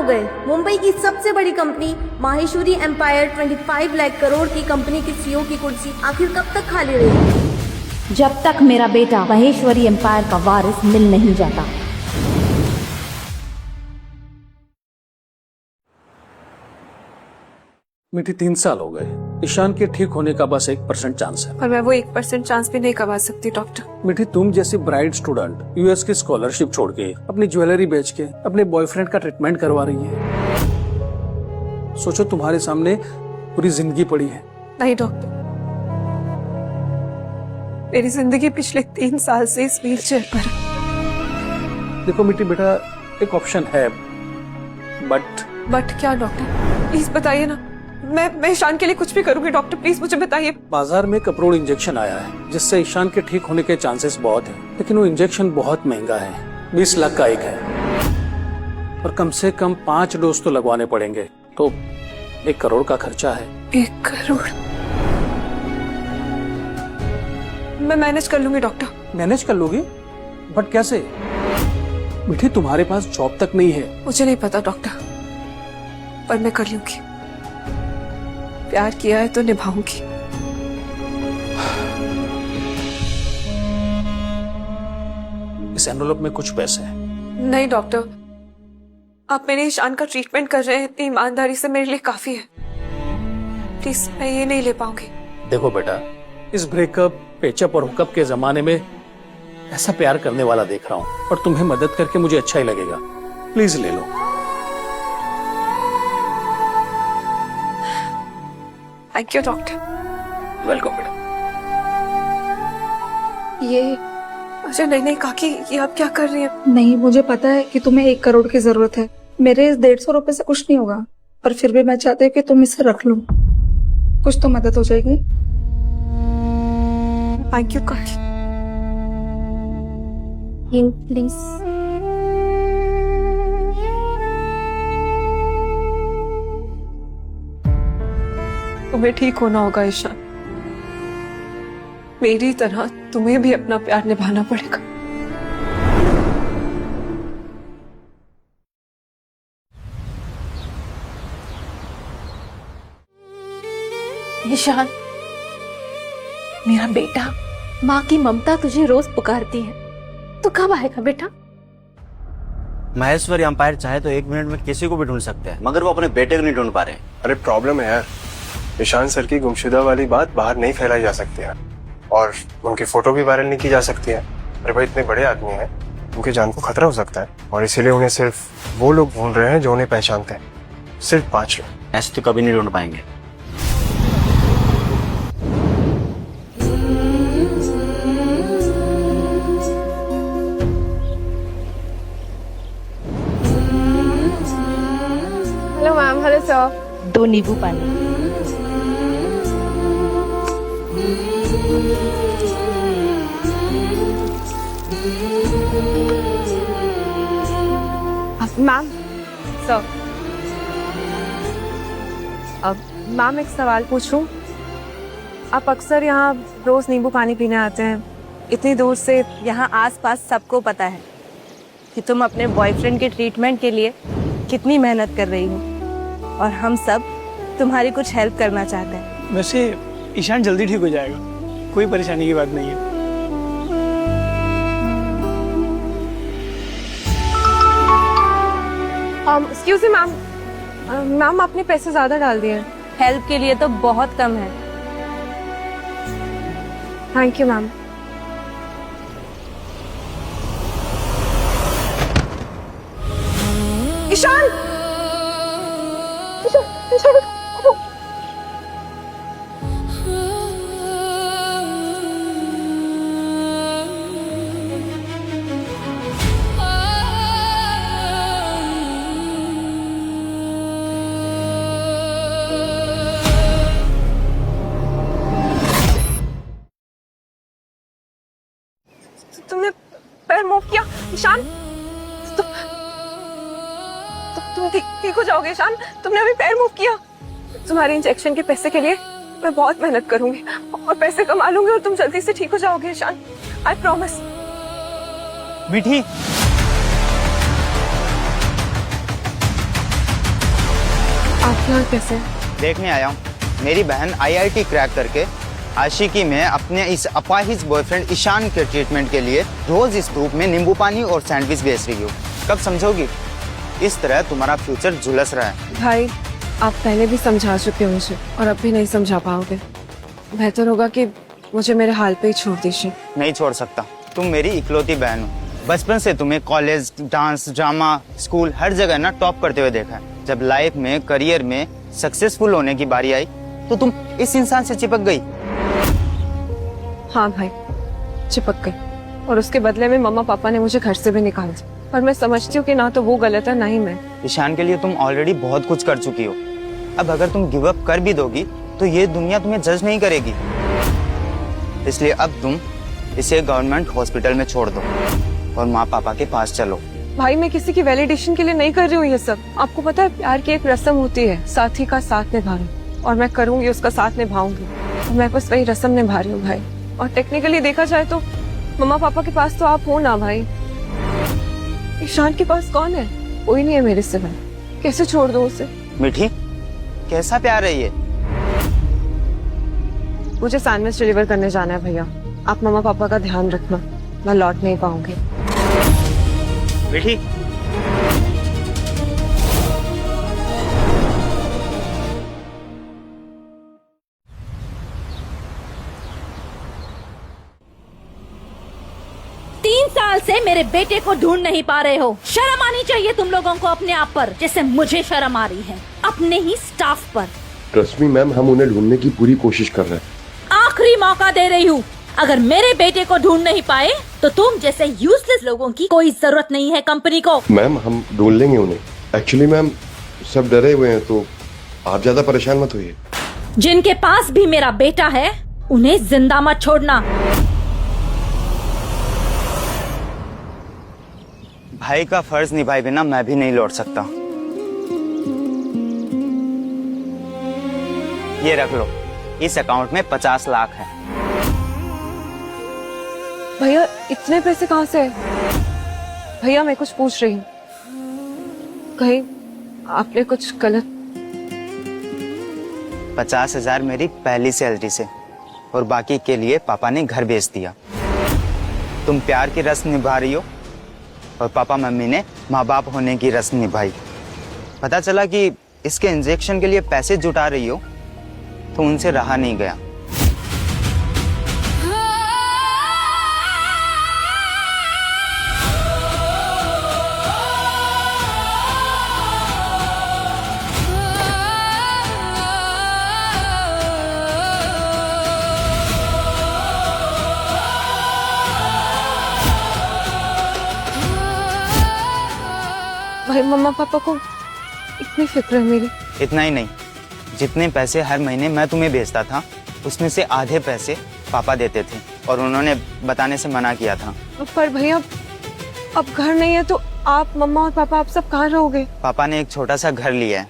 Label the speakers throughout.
Speaker 1: हो गए। मुंबई की सबसे बड़ी कंपनी माहेश्वरी एम्पायर 25 लाख करोड़ की कंपनी की सीईओ की कुर्सी आखिर कब तक खाली रहेगी?
Speaker 2: जब तक मेरा बेटा महेश्वरी एम्पायर का वारिस मिल नहीं जाता।
Speaker 3: मीठी 3 साल हो गए। ईशान के ठीक होने का बस 1% चांस है।
Speaker 4: पर मैं वो 1% चांस भी नहीं करवा सकती डॉक्टर।
Speaker 3: मीठी, तुम जैसी ब्राइट स्टूडेंट यूएस की स्कॉलरशिप छोड़ के अपनी ज्वेलरी बेच के अपने बॉयफ्रेंड का ट्रीटमेंट करवा रही है। सोचो तुम्हारे सामने पूरी जिंदगी पड़ी है।
Speaker 4: नहीं डॉक्टर, मेरी जिंदगी पिछले 3 साल से इस व्हीलचेयर पर है।
Speaker 3: देखो मीठी बेटा, एक ऑप्शन है,
Speaker 4: बट क्या डॉक्टर, प्लीज बताइए ना। मैं ईशान के लिए कुछ भी करूंगी डॉक्टर, प्लीज मुझे बताइए।
Speaker 3: बाजार में कपरोड़ इंजेक्शन आया है जिससे ईशान के ठीक होने के चांसेस बहुत हैं, लेकिन वो इंजेक्शन बहुत महंगा है। 20 लाख का एक है और कम से कम 5 डोज तो लगवाने पड़ेंगे, तो 1 करोड़ का खर्चा है।
Speaker 4: 1 करोड़? मैं मैनेज कर लूंगी डॉक्टर।
Speaker 3: मैनेज कर लोगी? बट कैसे? मीठी, तुम्हारे पास जॉब तक नहीं है।
Speaker 4: मुझे नहीं पता डॉक्टर, पर मैं कर लूंगी। प्यार किया है तो निभाऊंगी।
Speaker 3: इस एनवलप में कुछ पैसे हैं।
Speaker 4: नहीं डॉक्टर, आप मेरे ईशान का ट्रीटमेंट कर रहे हैं, इतनी ईमानदारी से मेरे लिए काफी है। प्लीज, मैं ये नहीं ले पाऊंगी।
Speaker 3: देखो बेटा, इस ब्रेकअप, पेचअप और हुकअप के जमाने में ऐसा प्यार करने वाला देख रहा हूँ और तुम्हें मदद करके मुझे अच्छा ही लगेगा। प्लीज ले लो।
Speaker 4: Thank you doctor.
Speaker 3: वेलकम बेटा।
Speaker 4: ये अच्छा, नहीं काकी, ये आप क्या कर रही हैं?
Speaker 5: नहीं, मुझे पता है कि तुम्हें 1 करोड़ की जरूरत है। मेरे इस 150 रुपए से कुछ नहीं होगा, पर फिर भी मैं चाहती हूँ कि तुम इसे रख लो, कुछ तो मदद हो जाएगी।
Speaker 4: थैंक यू काकी।
Speaker 1: प्लीज।
Speaker 4: तुम्हें ठीक होना होगा ईशान, मेरी तरह तुम्हें भी अपना प्यार निभाना पड़ेगा।
Speaker 2: ईशान, मेरा बेटा, माँ की ममता तुझे रोज पुकारती है। तू कब आएगा बेटा?
Speaker 6: महेश्वरी एम्पायर चाहे तो 1 मिनट में किसी को भी ढूंढ सकते हैं, मगर वो अपने बेटे को नहीं ढूंढ पा रहे।
Speaker 7: अरे प्रॉब्लम है यार, ईशान सर की गुमशुदा वाली बात बाहर नहीं फैलाई जा सकती है और उनकी फोटो भी वायरल नहीं की जा सकती है। अरे भाई, इतने बड़े आदमी हैं, उनकी जान को खतरा हो सकता है और इसीलिए उन्हें सिर्फ वो लोग ढूंढ रहे हैं जो उन्हें पहचानते हैं। सिर्फ 5 लोग।
Speaker 6: ऐसे तो कभी नहीं ढूंढ पाएंगे।
Speaker 4: Hello ma'am. Hello sir.
Speaker 2: 2 नींबू पानी।
Speaker 4: Ma'am, sir. अब मैम, एक सवाल पूछूं? आप अक्सर यहाँ रोज नींबू पानी पीने आते हैं, इतनी दूर से।
Speaker 8: यहाँ आसपास सबको पता है कि तुम अपने बॉयफ्रेंड के ट्रीटमेंट के लिए कितनी मेहनत कर रही हो और हम सब तुम्हारी कुछ हेल्प करना चाहते हैं।
Speaker 9: वैसे ईशान जल्दी ठीक हो जाएगा, कोई परेशानी की बात नहीं है।
Speaker 4: एक्सक्यूज मी मैम, मैम आपने पैसे ज्यादा डाल दिए हैं।
Speaker 8: हेल्प के लिए तो बहुत कम है।
Speaker 4: Thank you ma'am. Ishan! Ishan! तुमने पैर मूव किया ईशान? तुम ठीक हो जाओगे ईशान। तुमने अभी पैर मूव किया। तुम्हारे इंजेक्शन के पैसे के लिए मैं बहुत मेहनत करूंगी और पैसे कमा लूंगी और तुम जल्दी से ठीक हो जाओगे ईशान। I promise.
Speaker 9: मीठी,
Speaker 4: आप यहाँ कैसे?
Speaker 6: देखने आया हूँ। मेरी बहन IIT क्रैक करके आशिकी में अपने इस अपाहिज बॉयफ्रेंड ईशान के ट्रीटमेंट के लिए रोज इस धूप में नींबू पानी और सैंडविच बेच रही हो। कब समझोगी? इस तरह तुम्हारा फ्यूचर झुलस रहा है।
Speaker 4: भाई आप पहले भी समझा चुके हो मुझे और अब भी नहीं समझा पाओगे। बेहतर होगा कि मुझे मेरे हाल पे ही छोड़ दीजिए।
Speaker 6: नहीं छोड़ सकता। तुम मेरी इकलौती बहन हो। बचपन से तुम्हें कॉलेज, डांस, ड्रामा, स्कूल हर जगह ना टॉप करते हुए देखा है। जब लाइफ में, करियर में सक्सेसफुल होने की बारी आई तो तुम इस इंसान से चिपक गई।
Speaker 4: हाँ भाई, चिपक गई और उसके बदले में मम्मा पापा ने मुझे घर से भी निकाल दिया। पर मैं समझती हूँ कि ना तो वो गलत है ना ही मैं।
Speaker 6: ईशान के लिए तुम ऑलरेडी बहुत कुछ कर चुकी हो। अब अगर तुम गिव अप कर भी दोगी तो ये दुनिया तुम्हें जज नहीं करेगी। इसलिए अब तुम इसे गवर्नमेंट हॉस्पिटल में छोड़ दो और माँ पापा के पास चलो।
Speaker 4: भाई मैं किसी की वैलिडेशन के लिए नहीं कर रही हूँ ये सब। आपको पता है प्यार की एक रस्म होती है, साथी का साथ निभाना, और मैं करूंगी, उसका साथ निभाऊंगी। तो मैं बस वही रस्म निभा रही हूँ भाई। और टेक्निकली देखा जाए तो मम्मा पापा के पास तो आप हो ना भाई। ईशान के पास कौन है? कोई नहीं है मेरे सिवा। कैसे छोड़ दूं उसे?
Speaker 6: मीठी, कैसा प्यार है ये?
Speaker 4: मुझे सैंडविच डिलीवर करने जाना है भैया। आप मम्मा पापा का ध्यान रखना, मैं लौट नहीं पाऊंगी।
Speaker 6: मीठी,
Speaker 2: साल से मेरे बेटे को ढूंढ नहीं पा रहे हो। शर्म आनी चाहिए तुम लोगों को अपने आप पर, जैसे मुझे शर्म आ रही है अपने ही स्टाफ पर।
Speaker 10: ट्रस्ट मी मैम, हम उन्हें ढूंढने की पूरी कोशिश कर रहे हैं।
Speaker 2: आखिरी मौका दे रही हूँ। अगर मेरे बेटे को ढूंढ नहीं पाए तो तुम जैसे यूजलेस लोगों की कोई जरूरत नहीं है कंपनी को।
Speaker 10: मैम हम ढूंढ लेंगे उन्हें। एक्चुअली मैम सब डरे हुए हैं, तो आप ज्यादा परेशान मत होइए।
Speaker 2: जिनके पास भी मेरा बेटा है उन्हें जिंदा मत छोड़ना।
Speaker 6: भाई का फर्ज निभाए बिना मैं भी नहीं लौट सकता। ये रख लो, इस अकाउंट में 50 लाख है।
Speaker 4: भैया इतने पैसे कहाँ से? भैया मैं कुछ पूछ रही हूँ, कहीं आपने कुछ गलत?
Speaker 6: 50,000 मेरी पहली सैलरी से और बाकी के लिए पापा ने घर बेच दिया। तुम प्यार की रस्म निभा रही हो और पापा मम्मी ने माँ बाप होने की रस्म निभाई। पता चला कि इसके इंजेक्शन के लिए पैसे जुटा रही हो तो उनसे रहा नहीं गया।
Speaker 4: भाई मम्मा पापा को इतनी फिक्र है मेरी।
Speaker 6: इतना ही नहीं, जितने पैसे हर महीने मैं तुम्हें भेजता था उसमें से आधे पैसे पापा देते थे और उन्होंने बताने से मना किया था।
Speaker 4: पर भैया अब घर नहीं है तो आप मम्मा और पापा आप सब कहाँ रहोगे?
Speaker 6: पापा ने एक छोटा सा घर लिया है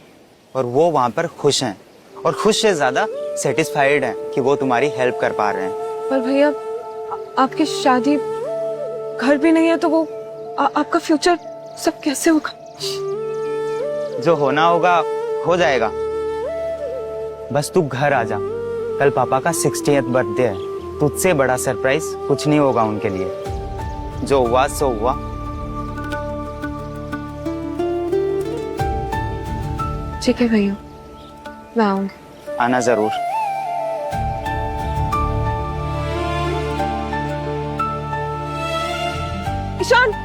Speaker 6: और वो वहाँ पर खुश हैं और खुश से ज्यादा सेटिस्फाइड हैं कि वो तुम्हारी हेल्प कर पा रहे हैं।
Speaker 4: पर भैया आपकी शादी, घर भी नहीं है तो वो आपका फ्यूचर सब कैसे होगा?
Speaker 6: जो होना होगा हो जाएगा, बस तू घर आ जा। कल पापा का 60th बर्थडे है, तुझसे बड़ा सरप्राइज कुछ नहीं होगा उनके लिए। जो हुआ सो हुआ।
Speaker 4: ठीक है भैया, मैं आऊंगी।
Speaker 6: आना जरूर।
Speaker 4: ईशान,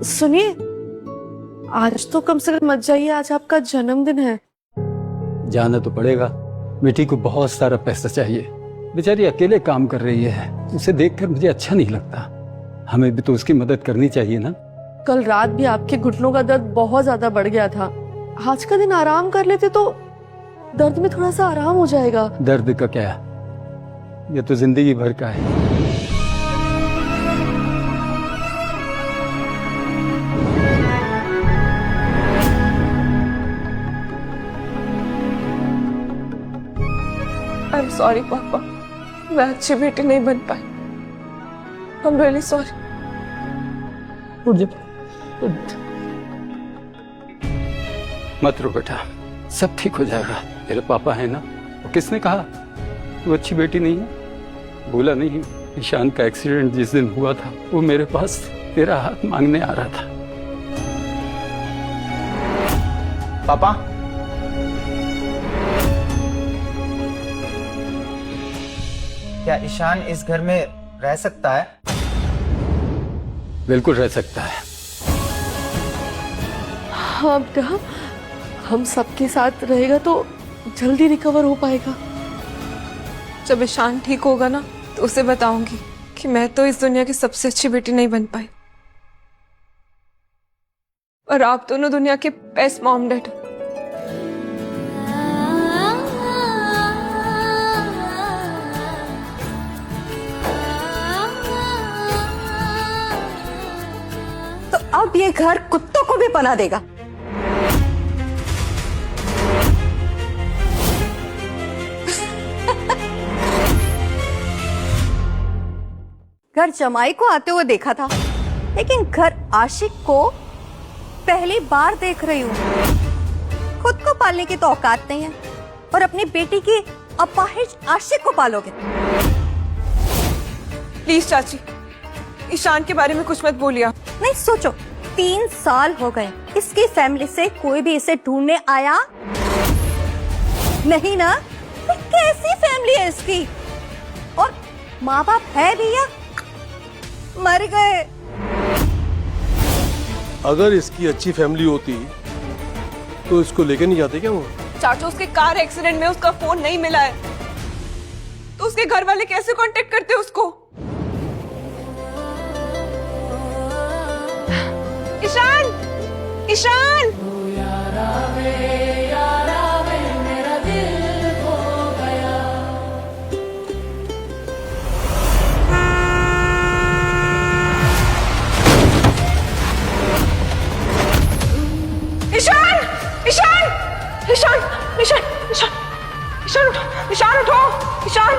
Speaker 4: सुनिए, आज तो कम से कम मत जाइए, आज आपका जन्मदिन है।
Speaker 11: जाना तो पड़ेगा। बेटी को बहुत सारा पैसा चाहिए, बेचारी अकेले काम कर रही है, उसे देखकर मुझे अच्छा नहीं लगता। हमें भी तो उसकी मदद करनी चाहिए ना।
Speaker 12: कल रात भी आपके घुटनों का दर्द बहुत ज्यादा बढ़ गया था। आज का दिन आराम कर लेते तो दर्द में थोड़ा सा आराम हो जाएगा।
Speaker 11: दर्द का क्या, ये तो जिंदगी भर का है।
Speaker 4: आई एम सॉरी पापा, मैं अच्छी बेटी नहीं बन पाई। I am really sorry.
Speaker 11: उठ जा, मत रो बेटा, सब ठीक हो जाएगा। तेरे पापा है ना, वो किसने कहा तू अच्छी बेटी नहीं है? बोला नहीं, ईशान का एक्सीडेंट जिस दिन हुआ था वो मेरे पास तेरा हाथ मांगने आ रहा था।
Speaker 6: पापा, क्या ईशान इस घर में रह सकता है?
Speaker 11: बिल्कुल रह सकता है।
Speaker 12: हाँ बेटा, हम सबके साथ रहेगा तो जल्दी रिकवर हो पाएगा।
Speaker 4: जब ईशान ठीक होगा ना तो उसे बताऊंगी कि मैं तो इस दुनिया की सबसे अच्छी बेटी नहीं बन पाई, और आप दोनों दुनिया के बेस्ट मॉम डैड।
Speaker 2: तो अब ये घर कुत्तों को भी पनाह देगा। घर जमाई को आते हुए देखा था, लेकिन घर आशिक को पहली बार देख रही हूँ। खुद को पालने की तो औकात नहीं है और अपनी बेटी की अपाहिज आशिक को पालोगे।
Speaker 4: प्लीज चाची, ईशान के बारे में कुछ मत बोलिए।
Speaker 2: नहीं सोचो, 3 साल हो गए, इसकी फैमिली से कोई भी इसे ढूंढने आया नहीं ना? कैसी फैमिली है इसकी? और माँ बाप है भी या मर गए?
Speaker 10: अगर इसकी अच्छी फैमिली होती तो इसको लेके नहीं जाते क्या वो?
Speaker 4: चाचा, उसके कार एक्सीडेंट में उसका फोन नहीं मिला है, तो उसके घर वाले कैसे कांटेक्ट करते उसको? ईशान, ईशान! ईशान! ईशान! ईशान! ईशान! ईशान! ईशान उठो! ईशान उठो! ईशान!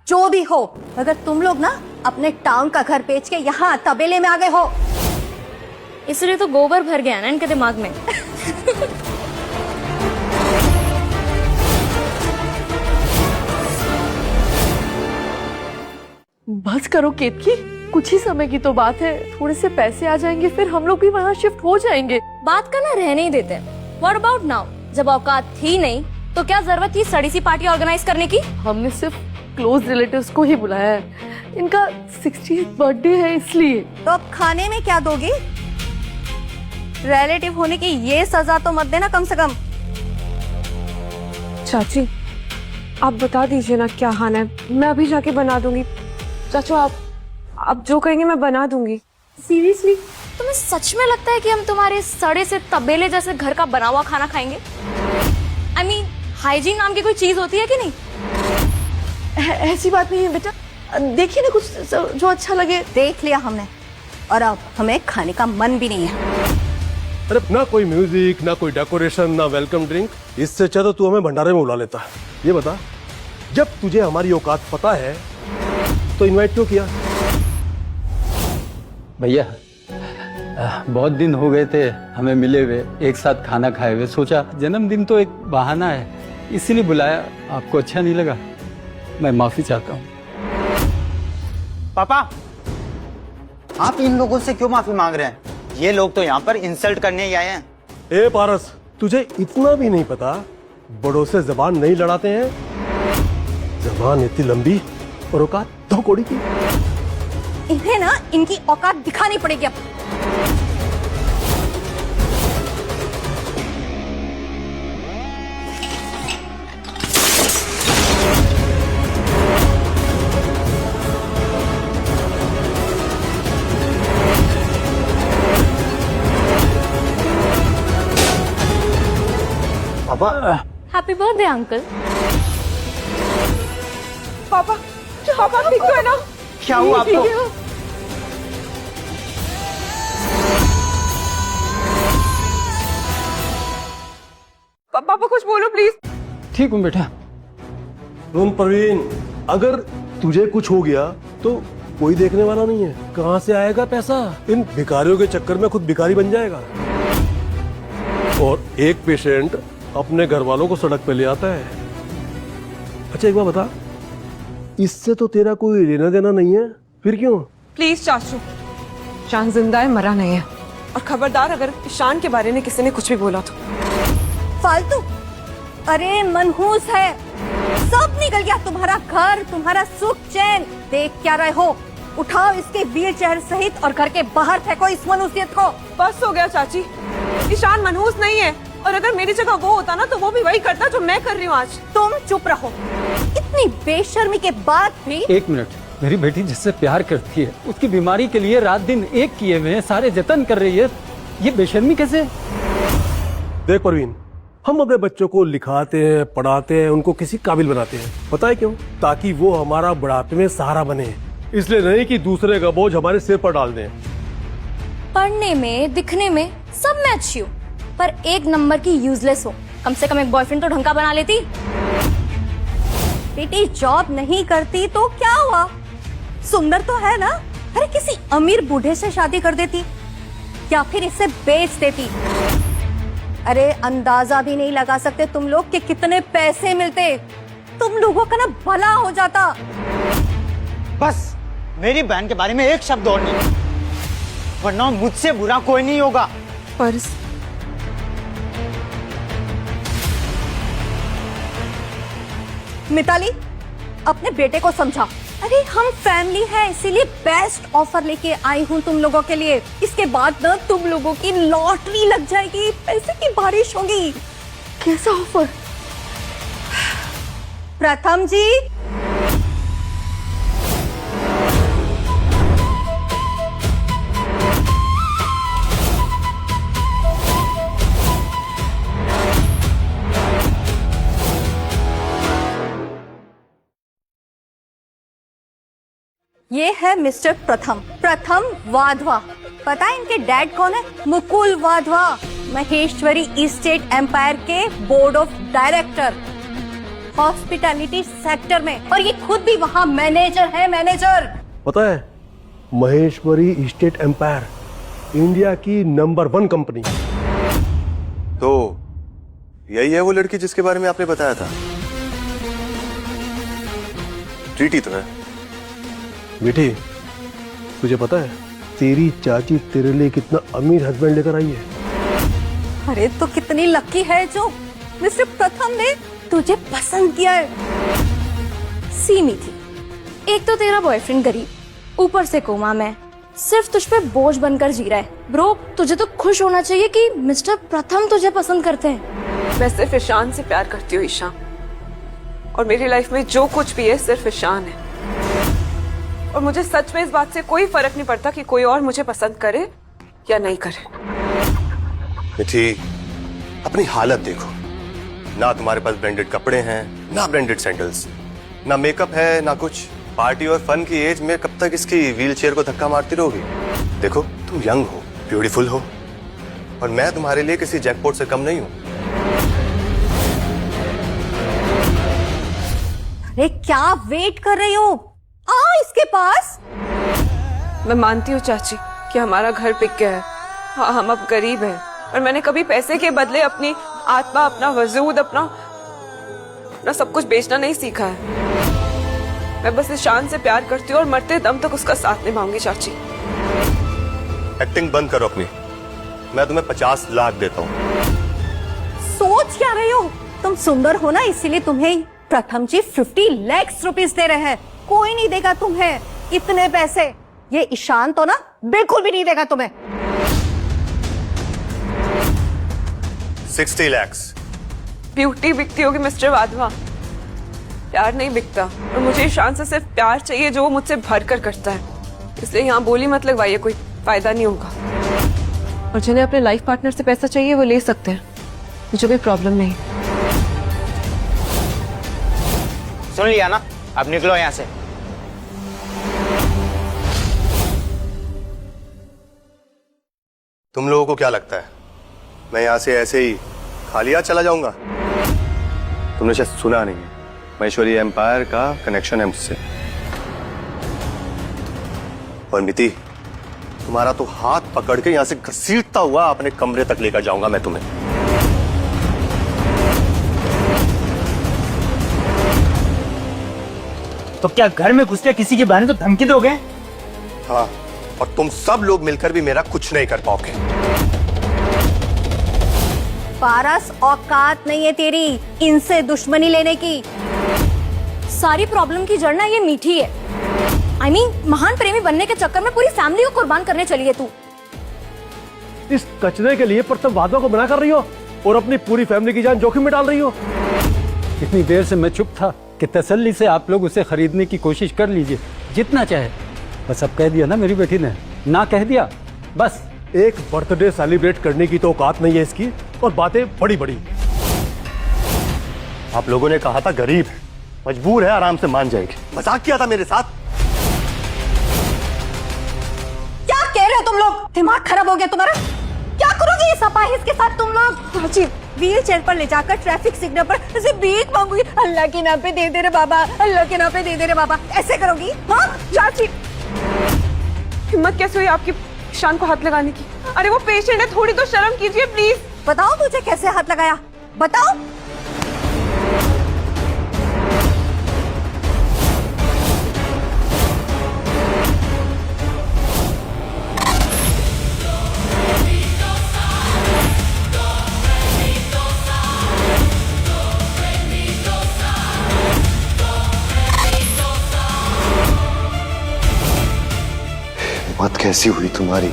Speaker 2: जो भी हो, अगर तुम लोग ना अपने टाउन का घर बेच के यहाँ तबेले में आ गए हो, इसलिए तो गोबर भर गया ना इनके दिमाग में।
Speaker 12: बस करो केतकी, कुछ ही समय की तो बात है। थोड़े से पैसे आ जाएंगे, फिर हम लोग भी वहाँ शिफ्ट हो जाएंगे।
Speaker 2: बात करना रहने ही देते हैं। What about now? जब औकात थी नहीं तो क्या जरूरत थी सड़ी सी पार्टी ऑर्गेनाइज करने की?
Speaker 12: हमने सिर्फ क्लोज रिलेटिव्स को ही बुलाया है। इनका 60th बर्थडे है इसलिए।
Speaker 2: तो अब खाने में क्या दोगी? रिलेटिव होने की ये सजा तो मत देना कम से कम।
Speaker 4: चाची, आप बता दीजिए ना क्या खाना है, मैं अभी जाके बना दूंगी। चाचू, आप जो कहेंगे मैं बना दूंगी।
Speaker 2: सीरियसली? तुम्हें सच में लगता है कि हम तुम्हारे सड़े से तबेले जैसे घर का बना हुआ खाना खाएंगे? I mean, हाइजीन नाम की कोई चीज होती है कि नहीं?
Speaker 12: ऐसी बात नहीं है बेटा, देखिए ना कुछ जो अच्छा लगे।
Speaker 2: देख लिया हमने, और अब हमें खाने का मन भी नहीं है।
Speaker 10: अरे ना कोई म्यूजिक, ना कोई डेकोरेशन, ना वेलकम ड्रिंक, इससे अच्छा तो तू हमें भंडारे में बुला लेता। ये बता, जब तुझे हमारी औकात पता है तो इनवाइट क्यों किया?
Speaker 11: भैया, बहुत दिन हो गए थे हमें मिले हुए, एक साथ खाना खाए हुए। सोचा जन्मदिन तो एक बहाना है, इसीलिए बुलाया। आपको अच्छा नहीं लगा? मैं माफी चाहता हूँ।
Speaker 6: पापा, आप इन लोगों से क्यों माफी मांग रहे हैं? ये लोग तो यहाँ पर इंसल्ट करने ही आए हैं।
Speaker 10: ए पारस, तुझे इतना भी नहीं पता बड़ों से जबान नहीं लड़ाते हैं? जबान इतनी लंबी और औकात 2 कौड़ी की।
Speaker 2: इन्हें ना इनकी औकात दिखानी पड़ेगी अब।
Speaker 6: पापा,
Speaker 2: हैप्पी बर्थडे अंकल।
Speaker 4: पापा, पापा ठीक तो है ना?
Speaker 6: क्या हुआ आपको?
Speaker 4: पापा कुछ बोलो प्लीज।
Speaker 11: ठीक हूँ बेटा।
Speaker 10: सुन प्रवीण, अगर तुझे कुछ हो गया तो कोई देखने वाला नहीं है। कहाँ से आएगा पैसा? इन भिखारियों के चक्कर में खुद भिखारी बन जाएगा। और एक पेशेंट अपने घर वालों को सड़क पे ले आता है। अच्छा एक बात बता, इससे तो तेरा कोई लेना देना नहीं है, फिर क्यों?
Speaker 4: प्लीज चाचू, ईशान जिंदा है, मरा नहीं है। और खबरदार अगर ईशान के बारे में किसी ने कुछ भी बोला तो।
Speaker 2: फालतू। अरे मनहूस है, सब निकल गया, तुम्हारा घर, तुम्हारा सुख चैन। देख क्या रहे हो? उठाओ इसके व्हील चेयर सहित और घर के बाहर फेंको इस मनहूसियत को।
Speaker 4: बस हो गया चाची, ईशान मनहूस नहीं है। और अगर मेरी जगह वो होता ना तो वो भी वही करता जो मैं कर रही हूँ आज।
Speaker 2: तुम चुप रहो। इतनी बेशर्मी के बाद भी।
Speaker 11: एक मिनट, मेरी बेटी जिससे प्यार करती है उसकी बीमारी के लिए रात दिन एक किए हुए हैं, सारे जतन कर रही है, ये बेशर्मी कैसे?
Speaker 10: देख प्रवीण, हम अपने बच्चों को लिखाते हैं, पढ़ाते हैं, उनको किसी काबिल बनाते हैं। पता है क्यों? ताकि वो हमारा बुढ़ापे में सहारा बने। इसलिए नहीं कि दूसरे का बोझ हमारे सिर पर डाल दें।
Speaker 13: पढ़ने में, दिखने में सब मैं अच्छी हूँ, पर एक नंबर की यूजलेस हो। कम से कम एक बॉयफ्रेंड तो ढंग का बना लेती।
Speaker 2: बेटी जॉब नहीं करती तो क्या हुआ? सुंदर तो है ना? अरे किसी अमीर बूढ़े से शादी कर देती या फिर इसे बेच देती। अरे अंदाजा भी नहीं लगा सकते तुम लोग कि कितने पैसे मिलते। तुम लोगों का ना भला हो जाता।
Speaker 6: बस मेरी बहन के बारे में एक शब्द और नहीं, वरना मुझसे बुरा कोई नहीं होगा।
Speaker 4: पर्स।
Speaker 2: मिताली, अपने बेटे को समझा। अरे हम फैमिली है, इसीलिए बेस्ट ऑफर लेके आई हूँ तुम लोगों के लिए। इसके बाद ना तुम लोगों की लॉटरी लग जाएगी, पैसे की बारिश होगी।
Speaker 12: कैसा ऑफर?
Speaker 2: प्रथम जी, ये है मिस्टर प्रथम वाधवा। पता है इनके डैड कौन है? मुकुल वाधवा, महेश्वरी इस्टेट एम्पायर के board of director, hospitality sector में। और ये खुद भी वहाँ मैनेजर है, मैनेजर।
Speaker 10: पता है, महेश्वरी इस्टेट एम्पायर इंडिया की नंबर 1 कंपनी।
Speaker 7: तो यही है वो लड़की जिसके बारे में आपने बताया था? ट्रीटी तो है।
Speaker 10: बेटी, तुझे पता है तेरी चाची तेरे लिए कितना अमीर हस्बैंड लेकर आई है?
Speaker 2: अरे तो कितनी लकी है जो मिस्टर प्रथम ने तुझे पसंद किया है।
Speaker 13: सीमी थी, एक तो तेरा बॉयफ्रेंड गरीब, ऊपर से कोमा में, सिर्फ तुझ पे बोझ बनकर जी रहा है। ब्रो, तुझे तो खुश होना चाहिए कि मिस्टर प्रथम तुझे पसंद करते हैं।
Speaker 4: मैं सिर्फ ईशान से प्यार करती हूँ ईशान, और मेरी लाइफ में जो कुछ भी है सिर्फ ईशान है। और मुझे सच में इस बात से कोई फर्क नहीं पड़ता कि कोई और मुझे पसंद करे या नहीं करे।
Speaker 7: मिठी, अपनी हालत देखो, ना तुम्हारे पास ब्रांडेड कपड़े हैं, ना ब्रांडेड सैंडल्स, ना मेकअप है, ना कुछ। पार्टी और फन की एज में कब तक इसकी व्हीलचेयर को धक्का मारती रहोगी? देखो, तुम यंग हो, ब्यूटीफुल हो, और मैं तुम्हारे लिए किसी जैकपॉट से कम नहीं हूं।
Speaker 2: अरे क्या वेट कर रही हो? आओ इसके पास।
Speaker 4: मैं मानती हूँ चाची कि हमारा घर बिक गया है। हाँ, हम अब गरीब हैं, और मैंने कभी पैसे के बदले अपनी आत्मा, अपना वजूद, अपना सब कुछ बेचना नहीं सीखा है। मैं बस ईशान से प्यार करती हूँ और मरते दम तक उसका साथ निभाऊंगी चाची।
Speaker 7: एक्टिंग बंद करो अपनी, मैं तुम्हें 50 लाख देता हूँ।
Speaker 2: सोच क्या रही हो? तुम सुंदर हो ना, इसीलिए तुम्हें प्रथम जी 50 लाख रुपीस दे रहे हैं। कोई नहीं देगा तुम्हें इतने पैसे। ये ईशान तो ना बिल्कुल भी नहीं देगा तुम्हें।
Speaker 7: 60 लाख।
Speaker 4: ब्यूटी बिकती होगी मिस्टर वाधवा, प्यार नहीं बिकता। और मुझे ईशान से सिर्फ प्यार चाहिए जो वो मुझसे भर कर करता है। इसलिए यहाँ बोली मत लगवाइए, कोई फायदा नहीं होगा। और जिन्हें अपने लाइफ पार्टनर से पैसा चाहिए वो ले सकते हैं, मुझे कोई प्रॉब्लम नहीं।
Speaker 6: सुन लिया ना, अब निकलो यहाँ से।
Speaker 7: तुम लोगों को क्या लगता है मैं यहाँ से ऐसे ही खाली हाथ चला जाऊंगा? तुमने शायद सुना नहीं है, महेश्वरी एम्पायर का कनेक्शन है मुझसे। और मिति, तुम्हारा तो हाथ पकड़ के यहां से घसीटता हुआ अपने कमरे तक लेकर जाऊंगा मैं तुम्हें।
Speaker 14: तो क्या घर में घुस के किसी के बहाने तो धमकी दोगे?
Speaker 7: हाँ, और तुम सब लोग मिलकर भी मेरा कुछ नहीं कर पाओगे।
Speaker 2: पारस, औकात नहीं है तेरी इनसे दुश्मनी लेने की।
Speaker 13: सारी प्रॉब्लम की जड़ ना ये मीठी है। I mean, महान प्रेमी बनने के चक्कर में पूरी फैमिली को कुर्बान करने चली है तू।
Speaker 10: इस कचरे के लिए प्रथम वादों को मना कर रही हो और अपनी पूरी फैमिली की जान जोखिम में डाल रही हो।
Speaker 11: इतनी देर से मैं चुप था कि तसल्ली से आप लोग उसे खरीदने की कोशिश कर लीजिए जितना चाहे। बस अब कह दिया ना मेरी बेटी ने, ना कह दिया बस।
Speaker 10: एक बर्थडे सेलिब्रेट करने की तो औकात नहीं है इसकी, और बातें बड़ी बड़ी।
Speaker 7: आप लोगों ने कहा था गरीब है, मजबूर है, आराम से मान जाएगी। मजाक किया था मेरे साथ।
Speaker 2: क्या कह रहे हो तुम लोग? दिमाग खराब हो गया तुम्हारा? क्या करोगे इस अपाहिज के साथ तुम लोग? व्हील चेयर पर ले जाकर ट्रैफिक सिग्नल पर उसे भीख मांगूंगी। अल्लाह के नाम पे दे दे रे बाबा, अल्लाह के नाम पे दे दे रे बाबा, ऐसे करोगी? हाँ चाची,
Speaker 4: हिम्मत कैसे हुई आपकी ईशान को हाथ लगाने की? अरे वो पेशेंट है, थोड़ी तो शर्म कीजिए प्लीज।
Speaker 2: बताओ मुझे कैसे हाथ लगाया, बताओ।
Speaker 7: हिम्मत कैसी हुई तुम्हारी?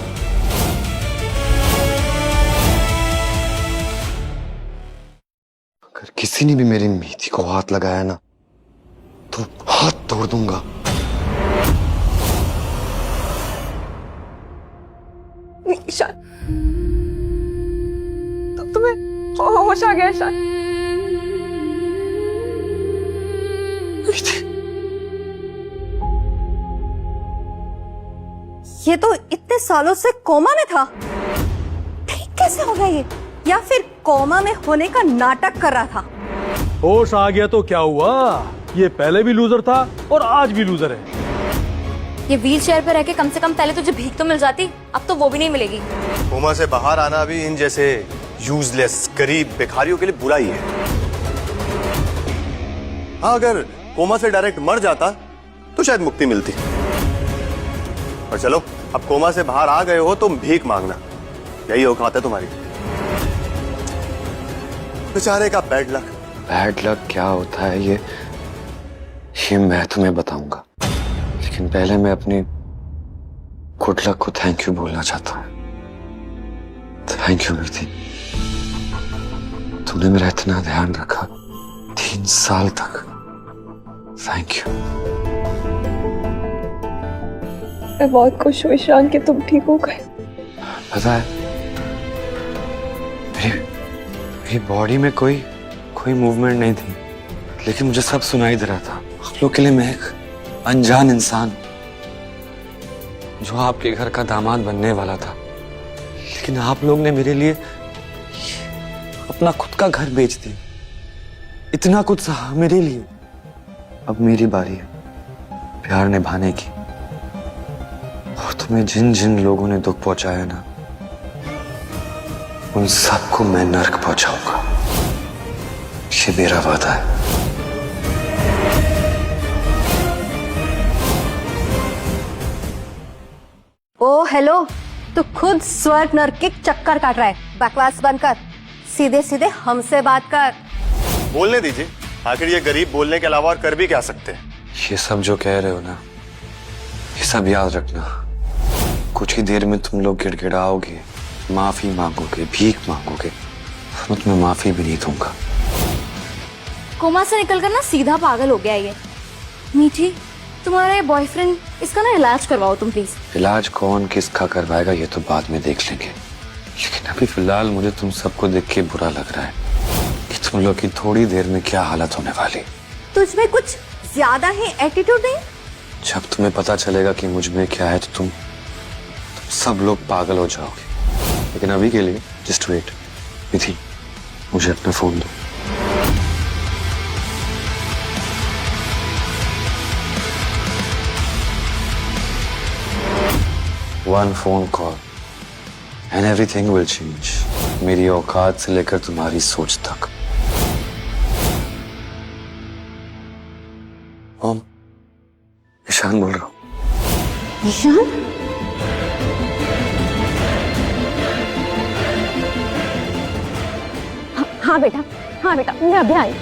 Speaker 7: अगर किसी ने भी मेरी मीठी को हाथ लगाया ना तो हाथ तोड़ दूंगा।
Speaker 4: ईशान, तो तुम्हें होश आ गया ईशान?
Speaker 2: ये तो इतने सालों से कोमा में था, ठीक कैसे हो गया ये? या फिर कोमा में होने का नाटक कर रहा था?
Speaker 10: होश आ गया तो क्या हुआ? ये पहले भी लूजर था और आज भी लूजर है।
Speaker 13: ये व्हील चेयर पे रह के कम से कम पहले तुझे भीख तो मिल जाती, अब तो वो भी नहीं मिलेगी।
Speaker 7: कोमा से बाहर आना भी इन जैसे यूजलेस गरीब भिखारियों के लिए बुरा ही है। हाँ, अगर कोमा से डायरेक्ट मर जाता तो शायद मुक्ति मिलती। और चलो, अब कोमा से बाहर आ गए हो तो भीख मांगना, यही औकात है तुम्हारी। बेचारे का बैड लक।
Speaker 15: बैड लक क्या होता है ये मैं तुम्हें बताऊंगा, लेकिन पहले मैं अपनी गुड लक को थैंक यू बोलना चाहता हूँ। थैंक यू मिति, तुमने मेरा इतना ध्यान रखा 3 साल तक। Thank you.
Speaker 4: मैं बहुत खुश हूँ ईशान कि तुम ठीक हो गए।
Speaker 15: पता है, मेरी बॉडी में कोई मूवमेंट नहीं थी, लेकिन मुझे सब सुनाई दे रहा था। आप लोग के लिए मैं एक अनजान इंसान जो आपके घर का दामाद बनने वाला था, लेकिन आप लोग ने मेरे लिए अपना खुद का घर बेच दिया। इतना कुछ सहा मेरे लिए। अब मेरी बारी है प्यार निभाने की। और तुम्हें जिन जिन लोगों ने दुख पहुंचाया ना, उन सबको मैं नर्क पहुंचाऊंगा। ये मेरा वादा है।
Speaker 2: ओ हेलो, तू खुद स्वर्ग नर्क के चक्कर काट रहा है। बकवास बंद कर, सीधे सीधे हमसे बात कर।
Speaker 7: बोलने दीजिए, आखिर ये गरीब बोलने के अलावा और कर भी क्या सकते हैं?
Speaker 15: ये सब जो कह रहे हो ना, ये सब याद रखना। कुछ ही देर में तुम लोग गिड़गिड़ाओगे, माफी मांगोगे, भीख मांगोगे, मैं तुम्हें माफी भी नहीं दूंगा।
Speaker 13: कोमा से निकलकर ना सीधा पागल हो गया ये। मीठी, तुम्हारा ये बॉयफ्रेंड, इसका ना इलाज करवाओ तुम प्लीज।
Speaker 15: इलाज कौन किसका करवाएगा ये तो बाद में देख लेंगे, लेकिन अभी फिलहाल मुझे तुम सबको देख के बुरा लग रहा है कि तुम लोग की थोड़ी देर में क्या हालत होने वाली।
Speaker 2: तुझमें कुछ ज्यादा ही एटीट्यूड नहीं?
Speaker 15: जब तुम्हें पता चलेगा कि मुझ में क्या है तो तुम सब लोग पागल हो जाओगे। लेकिन अभी के लिए जस्ट वेट। मिथि, मुझे अपना फोन दो। One phone call and everything will change. मेरी औकात से लेकर तुम्हारी सोच तक। ओम, ईशान बोल रहा हूँ।
Speaker 2: ईशान? हाँ बेटा, हाँ बेटा, मैं अभी आई।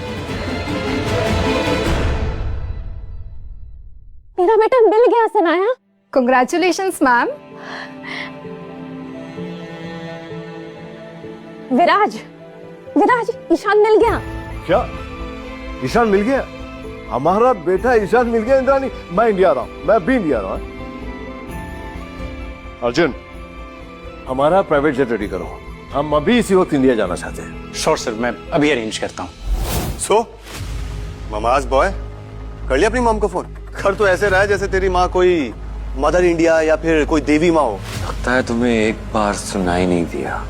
Speaker 2: मेरा बेटा मिल गया सनाया।
Speaker 5: Congratulations ma'am.
Speaker 2: विराज, विराज, ईशान मिल गया।
Speaker 10: क्या ईशान मिल गया? हमारा बेटा ईशान मिल गया इंद्राणी। मैं इंडिया रहा हूँ, मैं भी इंडिया रहा हूँ। अर्जुन, हमारा प्राइवेट जेट रेडी करो, हम अभी इसी वक्त इंडिया जाना चाहते हैं।
Speaker 9: श्योर सर, मैं अभी अरेंज करता हूँ।
Speaker 7: सो ममाज बॉय, कर लिया अपनी मॉम को फोन? कर तो ऐसे रहा है जैसे तेरी माँ कोई मदर इंडिया या फिर कोई देवी माँ हो।
Speaker 15: लगता है तुम्हें एक बार सुनाई नहीं दिया,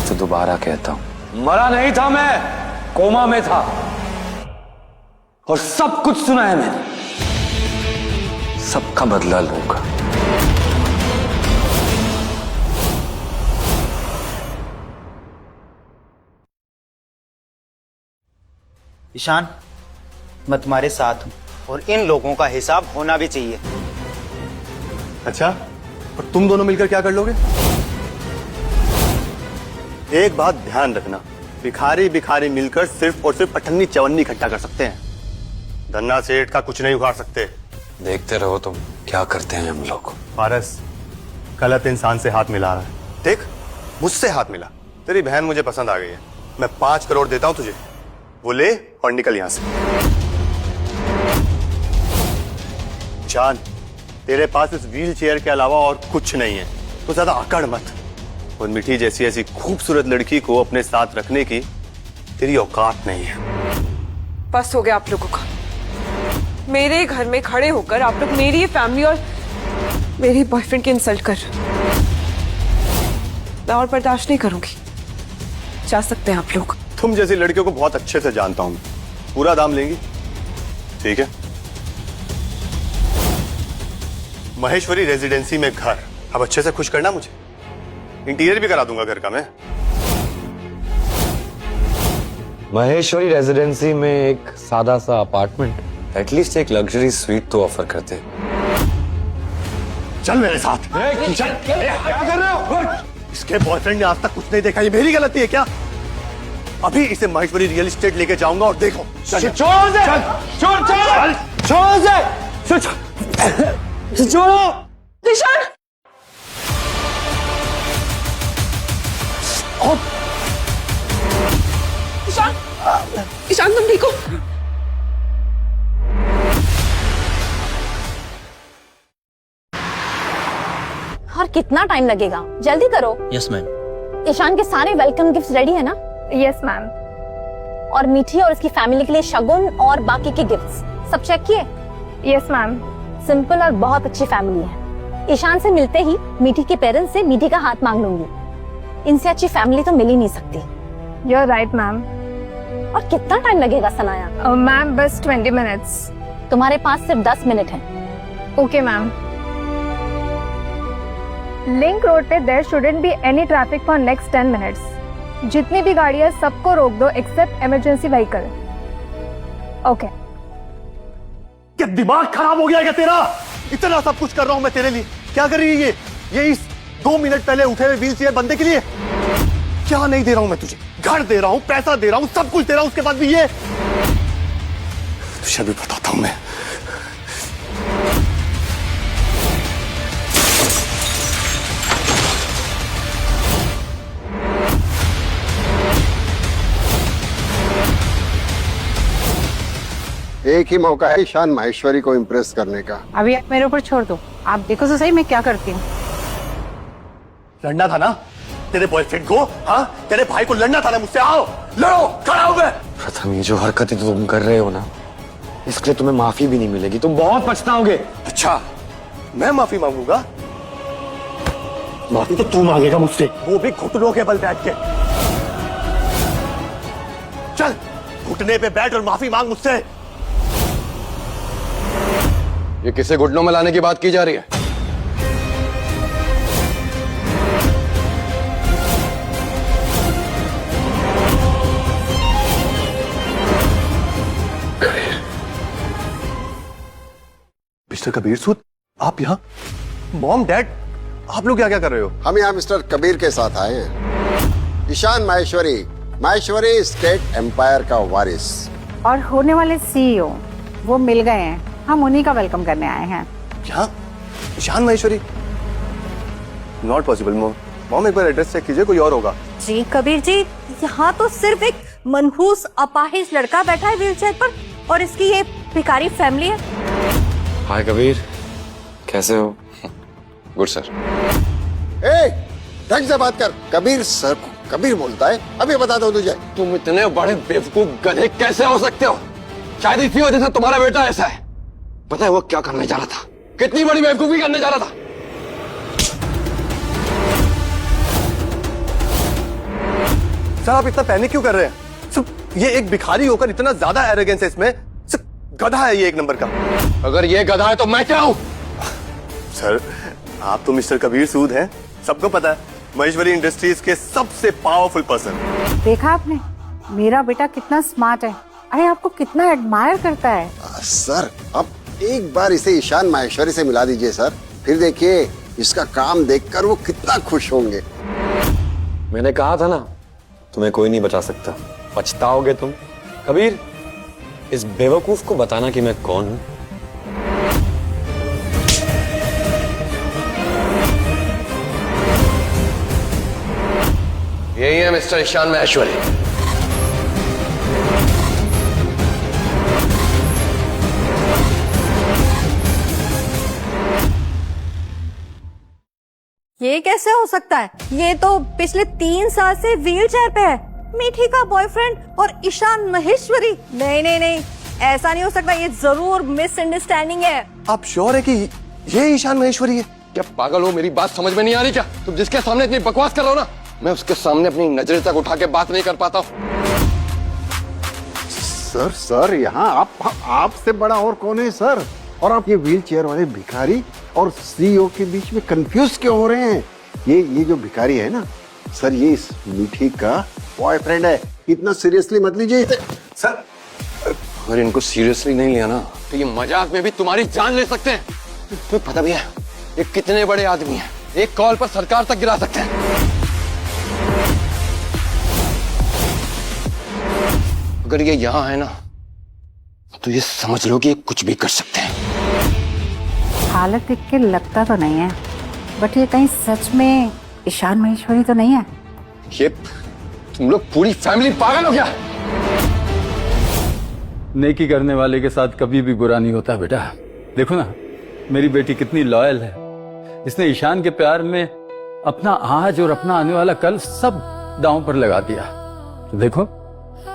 Speaker 15: तो दोबारा कहता हूँ। मरा नहीं था मैं, कोमा में था और सब कुछ सुना है मैंने। सबका बदला लूंगा।
Speaker 6: ईशान, मैं तुम्हारे साथ हूँ और इन लोगों का हिसाब होना भी चाहिए।
Speaker 7: अच्छा, और तुम दोनों मिलकर क्या कर लोगे? एक बात ध्यान रखना, भिखारी भिखारी मिलकर सिर्फ और सिर्फ अठन्नी चवन्नी इकट्ठा कर सकते हैं, धन्ना सेठ का कुछ नहीं उखाड़ सकते।
Speaker 15: देखते रहो तुम क्या करते हैं हम लोग।
Speaker 7: पारस, गलत इंसान से हाथ मिला रहा है। देख, मुझसे हाथ मिला। तेरी बहन मुझे पसंद आ गई है, मैं 5 करोड़ देता हूं तुझे, वो ले और निकल यहां से। जान, तेरे पास इस व्हील चेयर के अलावा और कुछ नहीं है, तो ज्यादा आकड़ मत। और मिठी जैसी ऐसी खूबसूरत लड़की को अपने साथ रखने की तेरी औकात नहीं है।
Speaker 4: बस हो गया आप लोगों का। मेरे घर में खड़े होकर आप लोग मेरी फैमिली और मेरे बॉयफ्रेंड की इंसल्ट कर रहे हो। मैं और बर्दाश्त नहीं करूंगी। जा सकते हैं आप लोग।
Speaker 7: तुम जैसी लड़कियों को बहुत अच्छे से जानता हूं, पूरा दाम लेंगी? ठीक है। महेश्वरी रेजिडेंसी में घर, अब अच्छे से खुश करना मुझे। इंटीरियर भी करा दूंगा घर का मैं।
Speaker 15: महेश्वरी रेजिडेंसी में एक सादा सा अपार्टमेंट, एटलीस्ट एक लग्जरी स्वीट तो ऑफर करते।
Speaker 7: चल मेरे साथ। चल। क्या कर रहे हो? इसके बॉयफ्रेंड ने आज तक कुछ नहीं देखा, ये मेरी गलती है क्या? अभी इसे महेश्वरी रियल एस्टेट लेके जाऊंगा और देखो।
Speaker 10: छोड़ दे, छोड़ दे, छोड़ो।
Speaker 4: ईशान, ईशान, ईशान तुम ठीक हो?
Speaker 2: और कितना टाइम लगेगा? जल्दी करो।
Speaker 14: Yes ma'am.
Speaker 2: ईशान के सारे वेलकम गिफ्ट्स रेडी है ना?
Speaker 5: Yes ma'am.
Speaker 2: और मीठी और उसकी फैमिली के लिए शगुन और बाकी के गिफ्ट्स सब चेक किए?
Speaker 5: Yes ma'am.
Speaker 2: सिंपल और बहुत अच्छी फैमिली है। ईशान से मिलते ही मीठी के पेरेंट्स से मीठी का हाथ मांग लूंगी। इनसे अच्छी फैमिली तो मिल ही नहीं सकती।
Speaker 5: You are right ma'am.
Speaker 2: और कितना टाइम लगेगा सनाया?
Speaker 5: मैम बस 20 मिनट्स।
Speaker 2: तुम्हारे पास सिर्फ 10 मिनट है।
Speaker 5: Okay ma'am. लिंक रोड पे there shouldn't be any traffic for next 10 minutes. जितनी भी गाड़ियां सबको रोक दो एक्सेप्ट इमरजेंसी व्हीकल। ओके।
Speaker 7: क्या दिमाग खराब हो गया क्या तेरा? इतना सब कुछ कर रहा हूं मैं तेरे लिए, क्या कर रही है ये इस 2 मिनट पहले उठे हुए व्हील चेयर बंदे के लिए? क्या नहीं दे रहा हूं मैं तुझे? घर दे रहा हूं, पैसा दे रहा हूं, सब कुछ दे रहा हूं, उसके बाद भी ये। तुझे भी बताता हूं मैं।
Speaker 16: एक ही मौका है ईशान माहेश्वरी को इम्प्रेस करने का।
Speaker 17: अभी आप मेरे ऊपर छोड़ दो, आप देखो तो सही मैं क्या करती हूँ।
Speaker 7: लड़ना था ना तेरे बॉयफ्रेंड को? हाँ, तेरे भाई को लड़ना था ना मुझसे। आओ लड़ो, खड़ा हो गए।
Speaker 15: प्रथम, ये जो हरकतें तुम कर रहे हो ना, इसके लिए तुम्हें माफी भी नहीं मिलेगी, तुम बहुत पछताओगे।
Speaker 7: अच्छा, मैं माफी मांगूंगा? माफी तो तू मांगेगा मुझसे, वो भी घुटनों के बल बैठ के। चल घुटने पे बैठ और माफी मांग मुझसे।
Speaker 15: ये किसे घुटनों में लाने की बात की जा रही है?
Speaker 7: मिस्टर कबीर सूद, आप यहाँ? मॉम, डैड, आप लोग क्या क्या कर रहे हो?
Speaker 16: हम यहाँ मिस्टर कबीर के साथ आए हैं। ईशान माहेश्वरी, माहेश्वरी स्टेट एम्पायर का वारिस
Speaker 17: और होने वाले सीईओ वो मिल गए हैं, हम उन्हीं का वेलकम करने आए हैं।
Speaker 7: क्या? Ishan Maheshwari? Not possible mom. Mom एक बार एड्रेस चेक कीजिए, कोई और होगा।
Speaker 2: जी कबीर जी, यहाँ तो सिर्फ एक मनहूस अपाहिज लड़का बैठा है व्हीलचेयर पर और इसकी ये भिखारी फैमिली है।
Speaker 15: हाय कबीर, कैसे हो? Good sir.
Speaker 16: ए, ढंग से बात कर। कबीर सर को कबीर बोलता है, अभी बताता हूँ तुझे।
Speaker 15: तुम इतने बड़े बेवकूफ गधे कैसे हो सकते हो? शायद इसी वजह से तुम्हारा बेटा ऐसा है। पता है वो क्या करने जा रहा था? कितनी बड़ी बेवकूफी करने जा रहा था।
Speaker 7: सर आप इतना पैनिक क्यों कर रहे हैं? ये एक भिखारी होकर इतना ज्यादा एरोगेंस है इसमें। गधा है ये एक नंबर का।
Speaker 15: अगर ये गधा है तो मैं क्या हूँ?
Speaker 7: सर आप तो मिस्टर कबीर सूद हैं, सबको पता है। महेश्वरी इंडस्ट्रीज के सबसे पावरफुल पर्सन।
Speaker 17: देखा आपने मेरा बेटा कितना स्मार्ट है, अरे आपको कितना एडमायर करता है।
Speaker 16: सर अब एक बार इसे ईशान माहेश्वरी से मिला दीजिए सर, फिर देखिए इसका काम देखकर वो कितना खुश होंगे।
Speaker 15: मैंने कहा था ना, तुम्हें कोई नहीं बचा सकता, पछताओगे तुम। कबीर, इस बेवकूफ को बताना कि मैं कौन हूं। यही है मिस्टर ईशान माहेश्वरी।
Speaker 2: ये कैसे हो सकता है? ये तो पिछले 3 साल से व्हील चेयर पे है। मीठी का बॉयफ्रेंड और ईशान माहेश्वरी? नहीं नहीं नहीं, ऐसा नहीं हो सकता, ये जरूर मिसअंडरस्टैंडिंग है।
Speaker 7: आप श्योर है कि ये ईशान माहेश्वरी है?
Speaker 15: क्या पागल हो? मेरी बात समझ में नहीं आ रही क्या? तुम जिसके सामने इतनी बकवास कर रहे हो ना, मैं उसके सामने अपनी नजरें तक उठा के बात नहीं कर पाता हूँ।
Speaker 16: सर यहाँ आपसे बड़ा और कौन है सर? और आप ये व्हील चेयर वाले भिखारी और सीईओ के बीच में कंफ्यूज क्यों हो रहे हैं? ये जो भिखारी है ना सर, ये इस मीठी का बॉयफ्रेंड है। इतना सीरियसली मत लीजिए
Speaker 15: सर। अगर इनको सीरियसली नहीं लिया ना तो ये मजाक में भी तुम्हारी जान ले सकते हैं। तुम्हें पता भी है ये कितने बड़े आदमी हैं, एक कॉल पर सरकार तक गिरा सकते हैं। अगर ये यहाँ है ना तो ये समझ लो कि ये कुछ भी कर सकते हैं।
Speaker 17: हालत देख के लगता तो नहीं है, बट ये कहीं सच में ईशान माहेश्वरी तो नहीं है।
Speaker 15: ये तुम लोग पूरी फैमिली पागल हो गया।
Speaker 11: नेकी करने वाले के साथ कभी भी बुरा नहीं होता बेटा। देखो ना, मेरी बेटी कितनी लॉयल है। इसने ईशान के प्यार में अपना आज और अपना आने वाला कल सब दांव पर लगा दिया। तो देखो,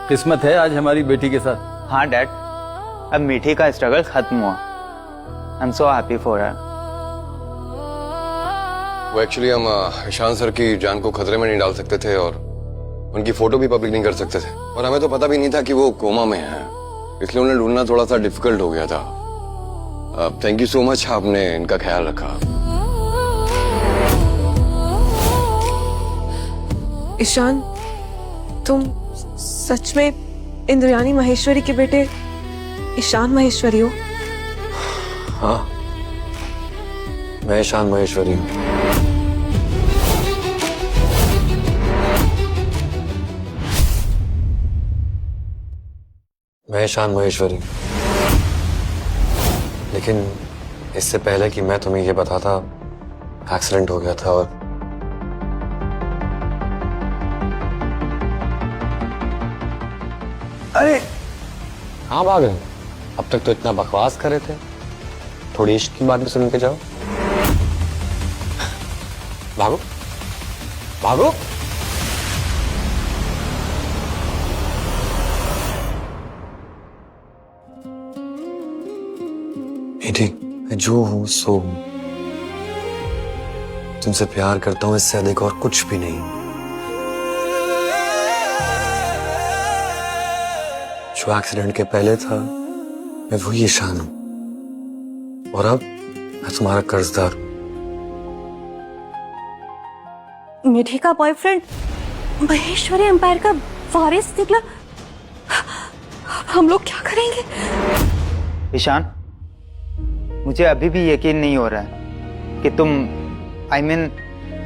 Speaker 11: किस्मत है आज हमारी बेटी के साथ।
Speaker 6: हाँ डैड, अब मीठी का स्ट्रगल खत्म हुआ। I am so happy for her.
Speaker 15: वो एक्चुअली हम ईशान सर की जान को खतरे में नहीं डाल सकते थे और उनकी फोटो भी पब्लिक नहीं कर सकते थे, और हमें तो पता भी नहीं था कि वो कोमा में है, इसलिए उन्हें ढूंढना थोड़ा सा डिफिकल्ट हो गया था। थैंक यू सो मच, आपने इनका ख्याल रखा।
Speaker 4: ईशान, तुम सच में इंद्रयानी माहेश्वरी के बेटे ईशान माहेश्वरी हो?
Speaker 15: हाँ, मैं ईशान माहेश्वरी हूँ। मैं ईशान माहेश्वरी, लेकिन इससे पहले कि मैं तुम्हें ये बताता, एक्सीडेंट हो गया था और
Speaker 7: अरे
Speaker 15: हाँ भाग गए। अब तक तो इतना बकवास कर रहे थे, थोड़ी इश्क की बात भी सुन के जाओ। भागो भागो। मीठी, मैं जो हूं सो हूं। तुमसे प्यार करता हूं, इससे अधिक और कुछ भी नहीं। जो एक्सीडेंट के पहले था मैं वही ईशान हूं, और अब मैं तुम्हारा कर्जदार हूं।
Speaker 2: मीठी का बॉयफ्रेंड महेश्वरी एम्पायर का वारिस निकला। हम लोग क्या करेंगे?
Speaker 6: ईशान, मुझे अभी भी यकीन नहीं हो रहा है कि तुम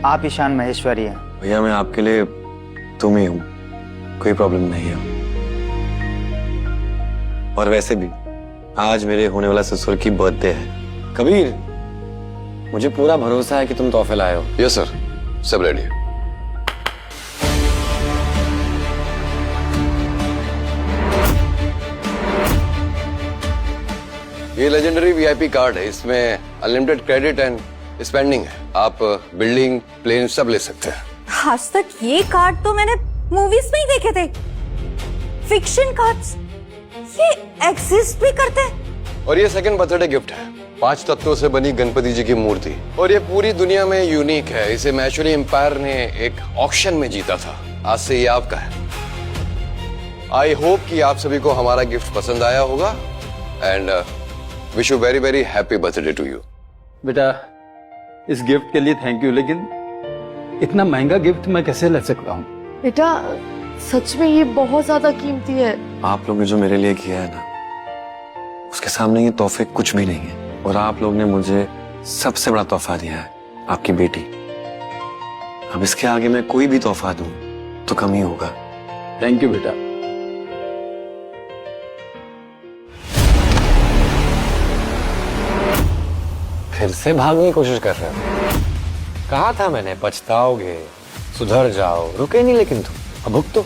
Speaker 6: आप ईशान महेश्वरी हैं।
Speaker 15: भैया मैं आपके लिए तुम ही हूँ, कोई प्रॉब्लम नहीं है। और वैसे भी आज मेरे होने वाला ससुर की बर्थडे है। कबीर, मुझे पूरा भरोसा है कि तुम तोहफे लाए हो।
Speaker 18: यस सर, सब रेडी है। ये लेजेंडरी वीआईपी कार्ड है, इसमें अनलिमिटेड क्रेडिट एंड स्पेंडिंग है। आप बिल्डिंग, प्लेन सब ले सकते हैं।
Speaker 2: आज तक ये कार्ड तो मैंने मूवीज में ही देखे थे। फिक्शन कार्ड्स ये एग्जिस्ट भी करते हैं।
Speaker 18: और ये सेकंड बर्थडे गिफ्ट है, 5 तत्वों से बनी गणपति जी की मूर्ति, और ये पूरी दुनिया में यूनिक है। इसे मैशूरी एम्पायर ने एक ऑक्शन में जीता था। आज से ये आपका है। आई होप कि आप सभी को हमारा गिफ्ट पसंद आया होगा and wish you very very happy birthday to you.
Speaker 11: बेटा, इस गिफ्ट के लिए थैंक यू, लेकिन इतना महंगा गिफ्ट मैं कैसे ले सकता हूँ?
Speaker 12: बेटा सच में ये बहुत ज्यादा कीमती है।
Speaker 15: आप लोग ने जो मेरे लिए किया है ना, उसके सामने ये तोहफे कुछ भी नहीं है। और आप लोग ने मुझे सबसे बड़ा तोहफा दिया है, आपकी बेटी। अब इसके आगे मैं कोई भी तोहफा दूं तो कम ही होगा।
Speaker 11: थैंक यू बेटा।
Speaker 15: फिर से भागने की कोशिश कर रहे हो? कहा था मैंने, पछताओगे, सुधर जाओ। रुके नहीं लेकिन तुम, अब भुगतो।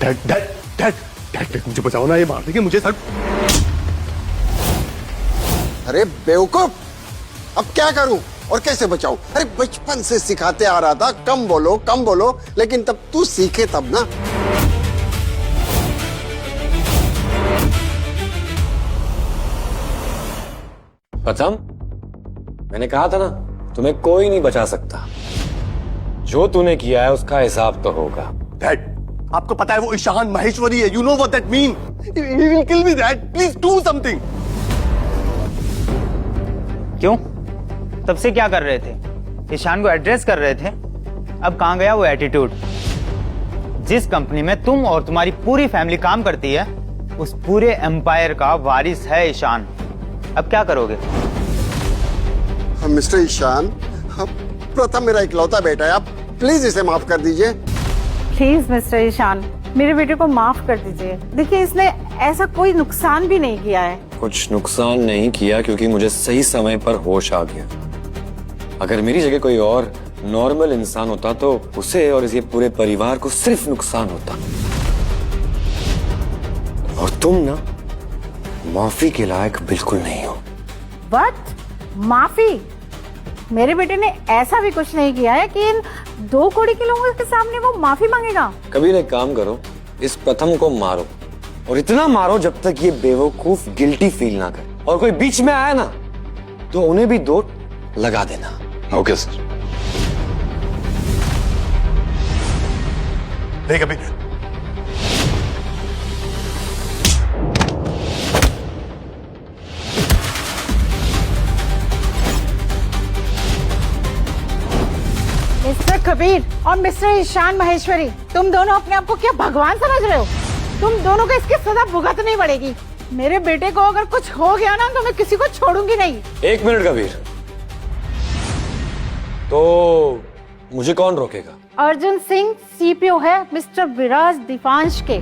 Speaker 10: डैड डैड डैड डैड मुझे बचाओ ना, ये मार देंगे मुझे सर।
Speaker 16: अरे बेवकूफ, अब क्या करूं और कैसे बचाऊं? अरे बचपन से सिखाते आ रहा था कम बोलो, लेकिन तब तू सीखे तब ना।
Speaker 15: प्रथम, मैंने कहा था ना, तुम्हें कोई नहीं बचा सकता। जो तूने किया है उसका हिसाब तो होगा।
Speaker 10: डैड, आपको पता है वो ईशान महेश्वरी है। You know what that mean? He will kill me dad, please do something.
Speaker 6: क्यों? तब से क्या कर रहे थे? ईशान को एड्रेस कर रहे थे। अब कहां गया वो एटीट्यूड? जिस कंपनी में तुम और तुम्हारी पूरी फैमिली काम करती है, उस पूरे एम्पायर का वारिस है ईशान। अब क्या करोगे?
Speaker 16: मिस्टर ईशान, प्रथम मेरा इकलौता बेटा है, आप प्लीज इसे माफ कर दीजिए।
Speaker 17: प्लीज मिस्टर ईशान, मेरे बेटे को माफ कर दीजिए। देखिए, इसने ऐसा कोई नुकसान भी नहीं किया है।
Speaker 15: कुछ नुकसान नहीं किया क्योंकि मुझे सही समय पर होश आ गया। अगर मेरी जगह कोई और नॉर्मल इंसान होता तो उसे और इस पूरे परिवार को सिर्फ नुकसान होता। और तुम ना माफी के लायक बिल्कुल नहीं हो।
Speaker 17: व्हाट? माफी? मेरे बेटे ने ऐसा भी कुछ नहीं किया है कि इन 2 कौड़ी के लोगों के सामने वो माफी मांगेगा।
Speaker 15: कबीर, एक काम करो, इस प्रथम को मारो, और इतना मारो जब तक ये बेवकूफ गिल्टी फील ना करे। और कोई बीच में आया ना तो उन्हें भी 2 लगा देना।
Speaker 18: Okay sir.
Speaker 10: नहीं कबीर,
Speaker 17: मिस्टर कबीर और मिस्टर ईशान महेश्वरी, तुम दोनों अपने आप को क्या भगवान समझ रहे हो? तुम दोनों को इसकी सजा भुगतनी पड़ेगी। मेरे बेटे को अगर कुछ हो गया ना तो मैं किसी को छोड़ूंगी नहीं।
Speaker 15: 1 मिनट कबीर, तो मुझे कौन रोकेगा?
Speaker 17: अर्जुन सिंह सीपीओ है मिस्टर विराज दीपांश के।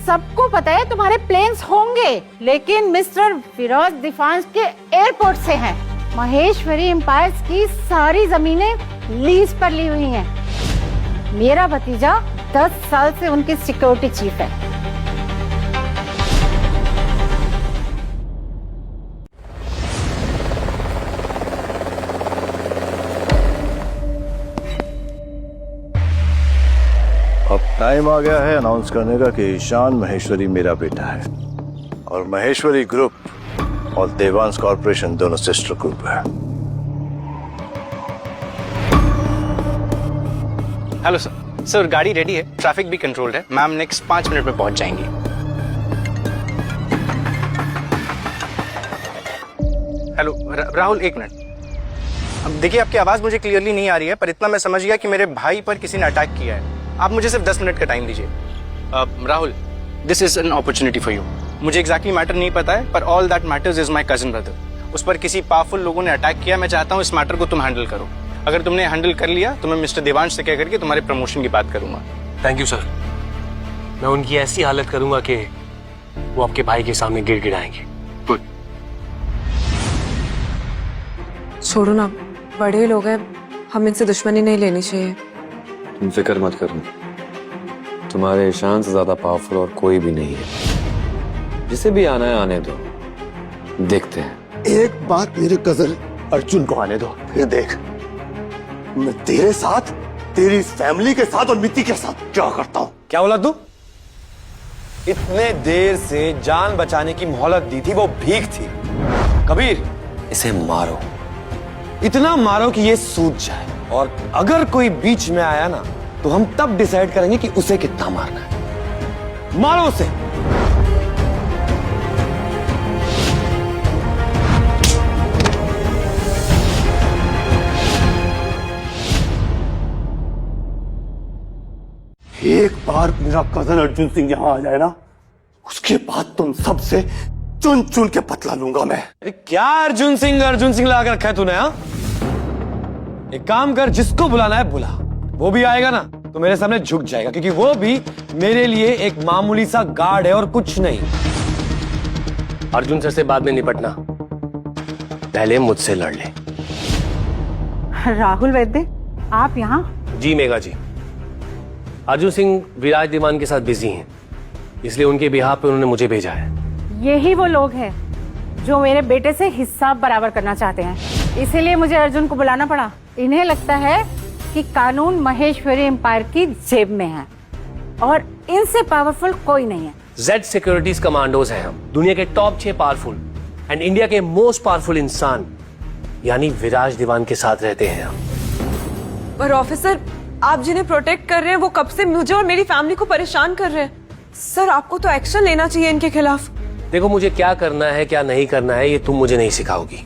Speaker 17: सबको पता है तुम्हारे प्लेन्स होंगे, लेकिन मिस्टर विराज दीपांश के एयरपोर्ट से हैं। महेश्वरी एम्पायर्स की सारी जमीनें लीज पर ली हुई हैं। मेरा भतीजा 10 साल से उनकी सिक्योरिटी चीफ है।
Speaker 19: अब टाइम आ गया है अनाउंस करने का कि ईशान महेश्वरी मेरा बेटा है, और महेश्वरी ग्रुप और देवांश कॉर्पोरेशन दोनों सिस्टर ग्रुप है।
Speaker 9: Hello sir. सर गाड़ी रेडी है, ट्रैफिक भी कंट्रोल्ड है। मैम नेक्स्ट 5 मिनट में पहुंच जाएंगी। Hello Rahul, 1 minute. अब देखिए, आपकी आवाज़ मुझे क्लियरली नहीं आ रही है, पर इतना मैं समझ गया कि मेरे भाई पर किसी ने अटैक किया है। आप मुझे सिर्फ 10 मिनट का टाइम दीजिए। Rahul, this is an opportunity for you. मुझे एग्जैक्टली मैटर नहीं पता है, पर all that matters is my cousin brother. उस पर किसी पावरफुल लोगों ने अटैक किया। मैं चाहता हूँ इस मैटर को तुम हैंडल करो। अगर तुमने हैंडल कर लिया तो मैं मिस्टर देवांश से कह करके तुम्हारे प्रमोशन की बात करूंगा।
Speaker 20: Thank you sir. मैं उनकी ऐसी हालत करूंगा कि वो आपके भाई के सामने गिड़गिड़ाएंगे। गुड।
Speaker 4: छोड़ो ना, बड़े लोग हैं, हम इनसे दुश्मनी नहीं लेनी चाहिए।
Speaker 15: तुम फिक्र मत करो, तुम्हारे ईशान से ज्यादा पावरफुल और कोई भी नहीं है। जिसे भी आना है आने दो, देखते हैं।
Speaker 16: एक बात मेरे कजन अर्जुन को आने दो, फिर देख मैं तेरे साथ, तेरी फैमिली के साथ और मिट्टी के साथ क्या करता हूं।
Speaker 15: क्या बोला तू? इतने देर से जान बचाने की मोहलत दी थी, वो भीख थी। कबीर, इसे मारो, इतना मारो कि ये सूझ जाए, और अगर कोई बीच में आया ना तो हम तब डिसाइड करेंगे कि उसे कितना मारना है। मारो उसे।
Speaker 16: एक बार मेरा कजन अर्जुन सिंह यहाँ आ जाए ना, उसके बाद तुम सबसे चुन चुन के पतला लूंगा मैं।
Speaker 15: अरे क्या अर्जुन सिंह ला कर रखा है तूने? एक काम कर, जिसको बुलाना है बुला, वो भी आएगा ना तो मेरे सामने झुक जाएगा, क्योंकि वो भी मेरे लिए एक मामूली सा गार्ड है और कुछ नहीं।
Speaker 20: अर्जुन सर से बाद में निपटना, पहले मुझसे लड़ ले।
Speaker 17: राहुल वैद्य, आप यहाँ?
Speaker 20: जी मेघा जी, अर्जुन सिंह विराज दीवान के साथ बिजी हैं, इसलिए उनके बिहाफ पे उन्होंने मुझे भेजा है।
Speaker 17: यही वो लोग हैं जो मेरे बेटे से हिस्सा बराबर करना चाहते हैं, इसीलिए मुझे अर्जुन को बुलाना पड़ा। इन्हें लगता है कि कानून महेश्वरी एम्पायर की जेब में है और इनसे पावरफुल कोई नहीं है।
Speaker 20: जेड सिक्योरिटीज कमांडोज हैं हम, दुनिया के टॉप 6 पावरफुल एंड इंडिया के मोस्ट पावरफुल इंसान यानी विराज दीवान के साथ रहते हैं हम।
Speaker 4: पर ऑफिसर, आप जिन्हें प्रोटेक्ट कर रहे हैं वो कब से मुझे और मेरी फैमिली को परेशान कर रहे हैं। सर, आपको तो एक्शन लेना चाहिए इनके खिलाफ।
Speaker 20: देखो, मुझे क्या करना है क्या नहीं करना है ये तुम मुझे नहीं सिखाओगी,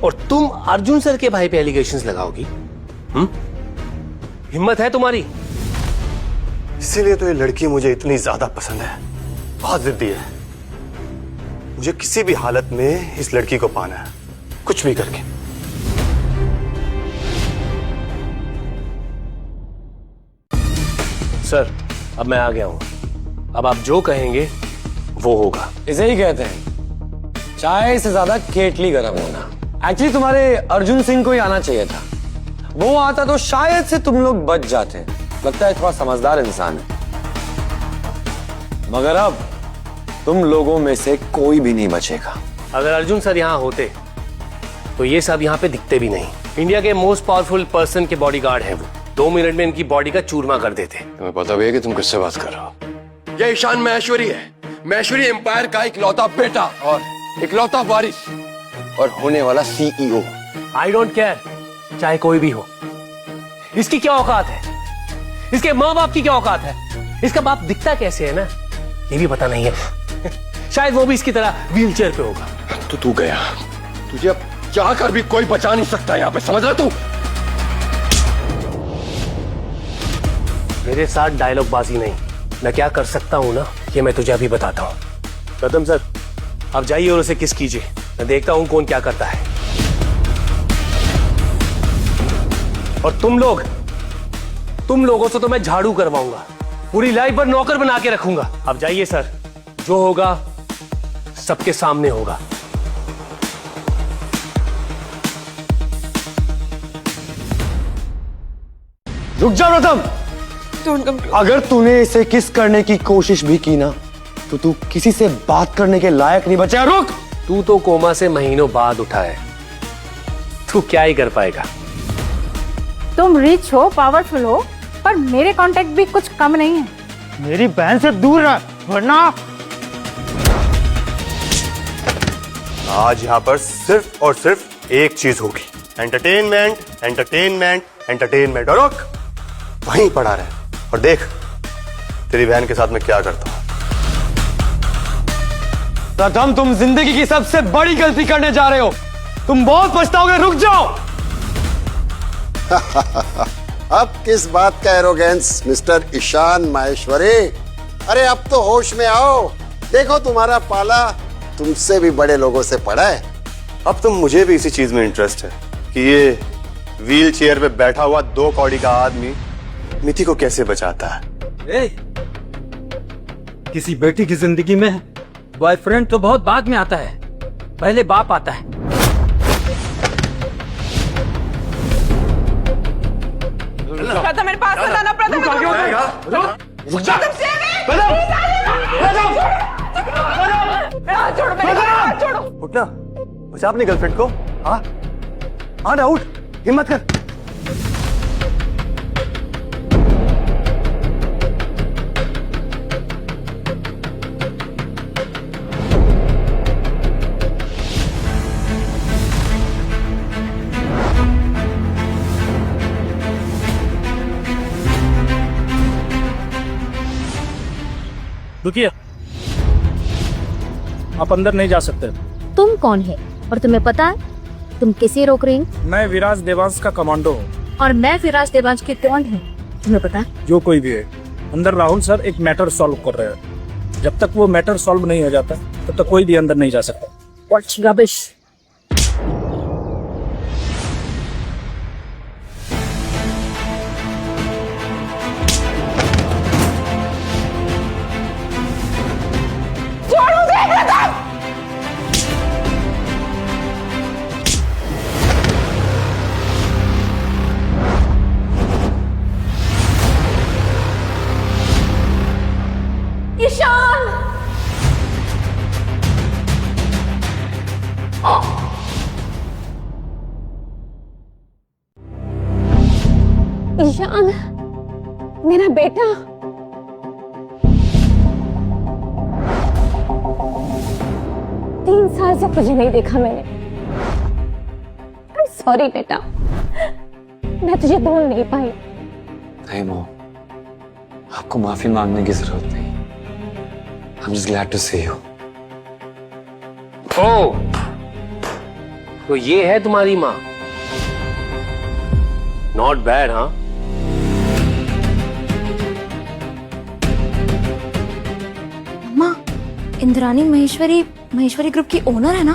Speaker 20: और तुम अर्जुन सर के भाई पे एलिगेशंस लगाओगी। हिम्मत है तुम्हारी?
Speaker 7: इसीलिए तो ये लड़की मुझे इतनी ज्यादा पसंद है, बहुत जिद्दी है। मुझे किसी भी हालत में इस लड़की को पाना है, कुछ भी करके।
Speaker 20: सर, अब मैं आ गया हूं, अब आप जो कहेंगे वो होगा।
Speaker 15: इसे ही कहते हैं चाय से ज्यादा केटली गर्म होना। एक्चुअली तुम्हारे अर्जुन सिंह को ही आना चाहिए था, वो आता तो शायद से तुम लोग बच जाते। लगता है थोड़ा समझदार इंसान है, मगर अब तुम लोगों में से कोई भी नहीं बचेगा।
Speaker 20: अगर अर्जुन सर यहाँ होते तो ये सब यहाँ पे दिखते भी नहीं। इंडिया के मोस्ट पावरफुल पर्सन के बॉडीगार्ड हैं वो, 2 मिनट में इनकी बॉडी का चूरमा कर देते।
Speaker 18: तुम्हें पता भी है कि तुम किससे बात कर रहे हो? ये ईशान महेश्वरी है, महेश्वरी एम्पायर का इकलौता बेटा और इकलौता वारिस और होने वाला CEO।
Speaker 20: आई डोंट केयर, चाहे कोई भी हो। इसकी क्या औकात है? इसके माँ बाप की क्या औकात है? इसका बाप दिखता कैसे है ना, ये भी पता नहीं है। शायद वो भी इसकी तरह व्हीलचेयर पे होगा।
Speaker 18: तो तू गया, तुझे अब चाह कर भी कोई बचा नहीं सकता यहाँ पे, समझ रहा तू?
Speaker 20: मेरे साथ डायलॉग बाजी नहीं, मैं क्या कर सकता हूं ना ये मैं तुझे अभी बताता हूं। गौतम सर, आप जाइए और उसे किस कीजिए, मैं देखता हूं कौन क्या करता है। और तुम लोगों से तो मैं झाड़ू करवाऊंगा, पूरी लाइफ पर नौकर बना के रखूंगा। अब जाइए सर, जो होगा सबके सामने होगा।
Speaker 15: रुक जा गौतम, अगर तूने इसे किस करने की कोशिश भी की ना तो तू किसी से बात करने के लायक नहीं बचा। रुक,
Speaker 20: तू तो कोमा से महीनों बाद उठा है, तू क्या ही कर पाएगा।
Speaker 17: तुम रिच हो, पावरफुल हो, पर मेरे कांटेक्ट भी कुछ कम नहीं है।
Speaker 14: मेरी बहन से दूर रह, वरना
Speaker 7: आज यहाँ पर सिर्फ और सिर्फ एक चीज होगी, एंटरटेनमेंट, एंटरटेनमेंट, एंटरटेनमेंट। और रुक, वहीं पड़ा रहे और देख तेरी बहन के साथ मैं क्या करता हूं।
Speaker 15: प्रथम, तुम जिंदगी की सबसे बड़ी गलती करने जा रहे हो, तुम बहुत पछताओगे। रुक जाओ।
Speaker 16: अब किस बात का एरोगेंस मिस्टर ईशान माहेश्वरी? अरे अब तो होश में आओ, देखो तुम्हारा पाला तुमसे भी बड़े लोगों से पड़ा है।
Speaker 7: अब तो मुझे भी इसी चीज में इंटरेस्ट है कि ये व्हील चेयर पे बैठा हुआ 2 कौड़ी का आदमी मिति को कैसे बचाता है।
Speaker 11: किसी बेटी की जिंदगी में बॉयफ्रेंड तो बहुत बाद में आता है, पहले बाप आता है।
Speaker 4: प्रथम मेरे पास मत आना, प्रथम
Speaker 7: उठना, बचा अपनी गर्लफ्रेंड को। हाँ ना, उठ, हिम्मत कर।
Speaker 21: रुकिए, आप अंदर नहीं जा सकते।
Speaker 22: तुम कौन है और तुम्हें पता है तुम किसे रोक रही हो?
Speaker 21: मैं विराज देवांश का कमांडो हूँ।
Speaker 22: और मैं विराज देवांश की कौन हूँ तुम्हें पता है?
Speaker 21: जो कोई भी है, अंदर राहुल सर एक मैटर सॉल्व कर रहे हैं। जब तक वो मैटर सॉल्व नहीं हो जाता तब तक कोई भी अंदर नहीं जा सकता।
Speaker 22: What rubbish!
Speaker 13: ईशान!
Speaker 22: ईशान, मेरा बेटा। तीन साल से तुझे नहीं देखा मैंने। सॉरी बेटा, मैं तुझे ढूंढ नहीं पाई।
Speaker 15: नहीं मॉम, आपको माफी मांगने की जरूरत नहीं। I'm just glad to see you.
Speaker 20: ओ, तो ये है तुम्हारी माँ। नॉट बैड, हाँ?
Speaker 13: माँ, इंद्रानी महेश्वरी ग्रुप की ओनर है ना?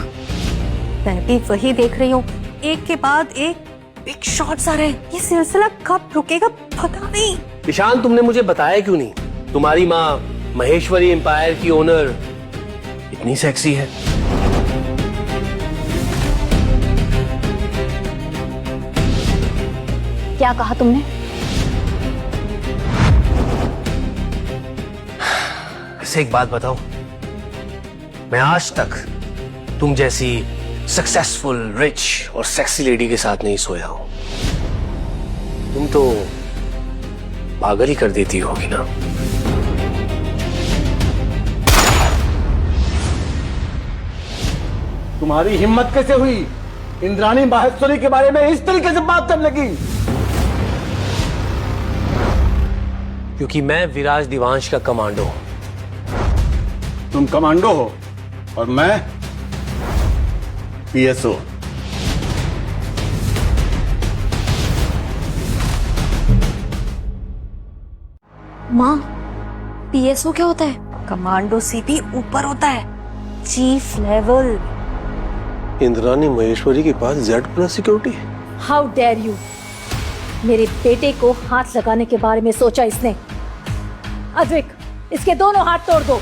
Speaker 2: मैं भी वही देख रही हूँ, एक के बाद एक बिग शॉट्स आ रहे हैं। ये सिलसिला कब रुकेगा पता नहीं।
Speaker 20: ईशान, तुमने मुझे बताया क्यों नहीं? तुम्हारी माँ महेश्वरी एम्पायर की ओनर इतनी सेक्सी है।
Speaker 22: क्या कहा तुमने?
Speaker 20: वैसे एक बात बताऊं, मैं आज तक तुम जैसी सक्सेसफुल, रिच और सेक्सी लेडी के साथ नहीं सोया हूं। तुम तो पागल ही कर देती होगी ना।
Speaker 14: तुम्हारी हिम्मत कैसे हुई इंद्राणी माहेश्वरी के बारे में इस तरीके से बात करने की?
Speaker 20: क्योंकि मैं विराज दिवांश का कमांडो हूं।
Speaker 14: तुम कमांडो हो और मैं पीएसओ।
Speaker 13: माँ, पीएसओ क्या होता है?
Speaker 2: कमांडो से भी ऊपर होता है, चीफ लेवल।
Speaker 10: इंद्राणी महेश्वरी के पास Z+ security.
Speaker 22: How dare you! मेरे बेटे को हाथ लगाने के बारे में सोचा इसने। अद्विक, इसके दोनों हाथ तोड़ दो।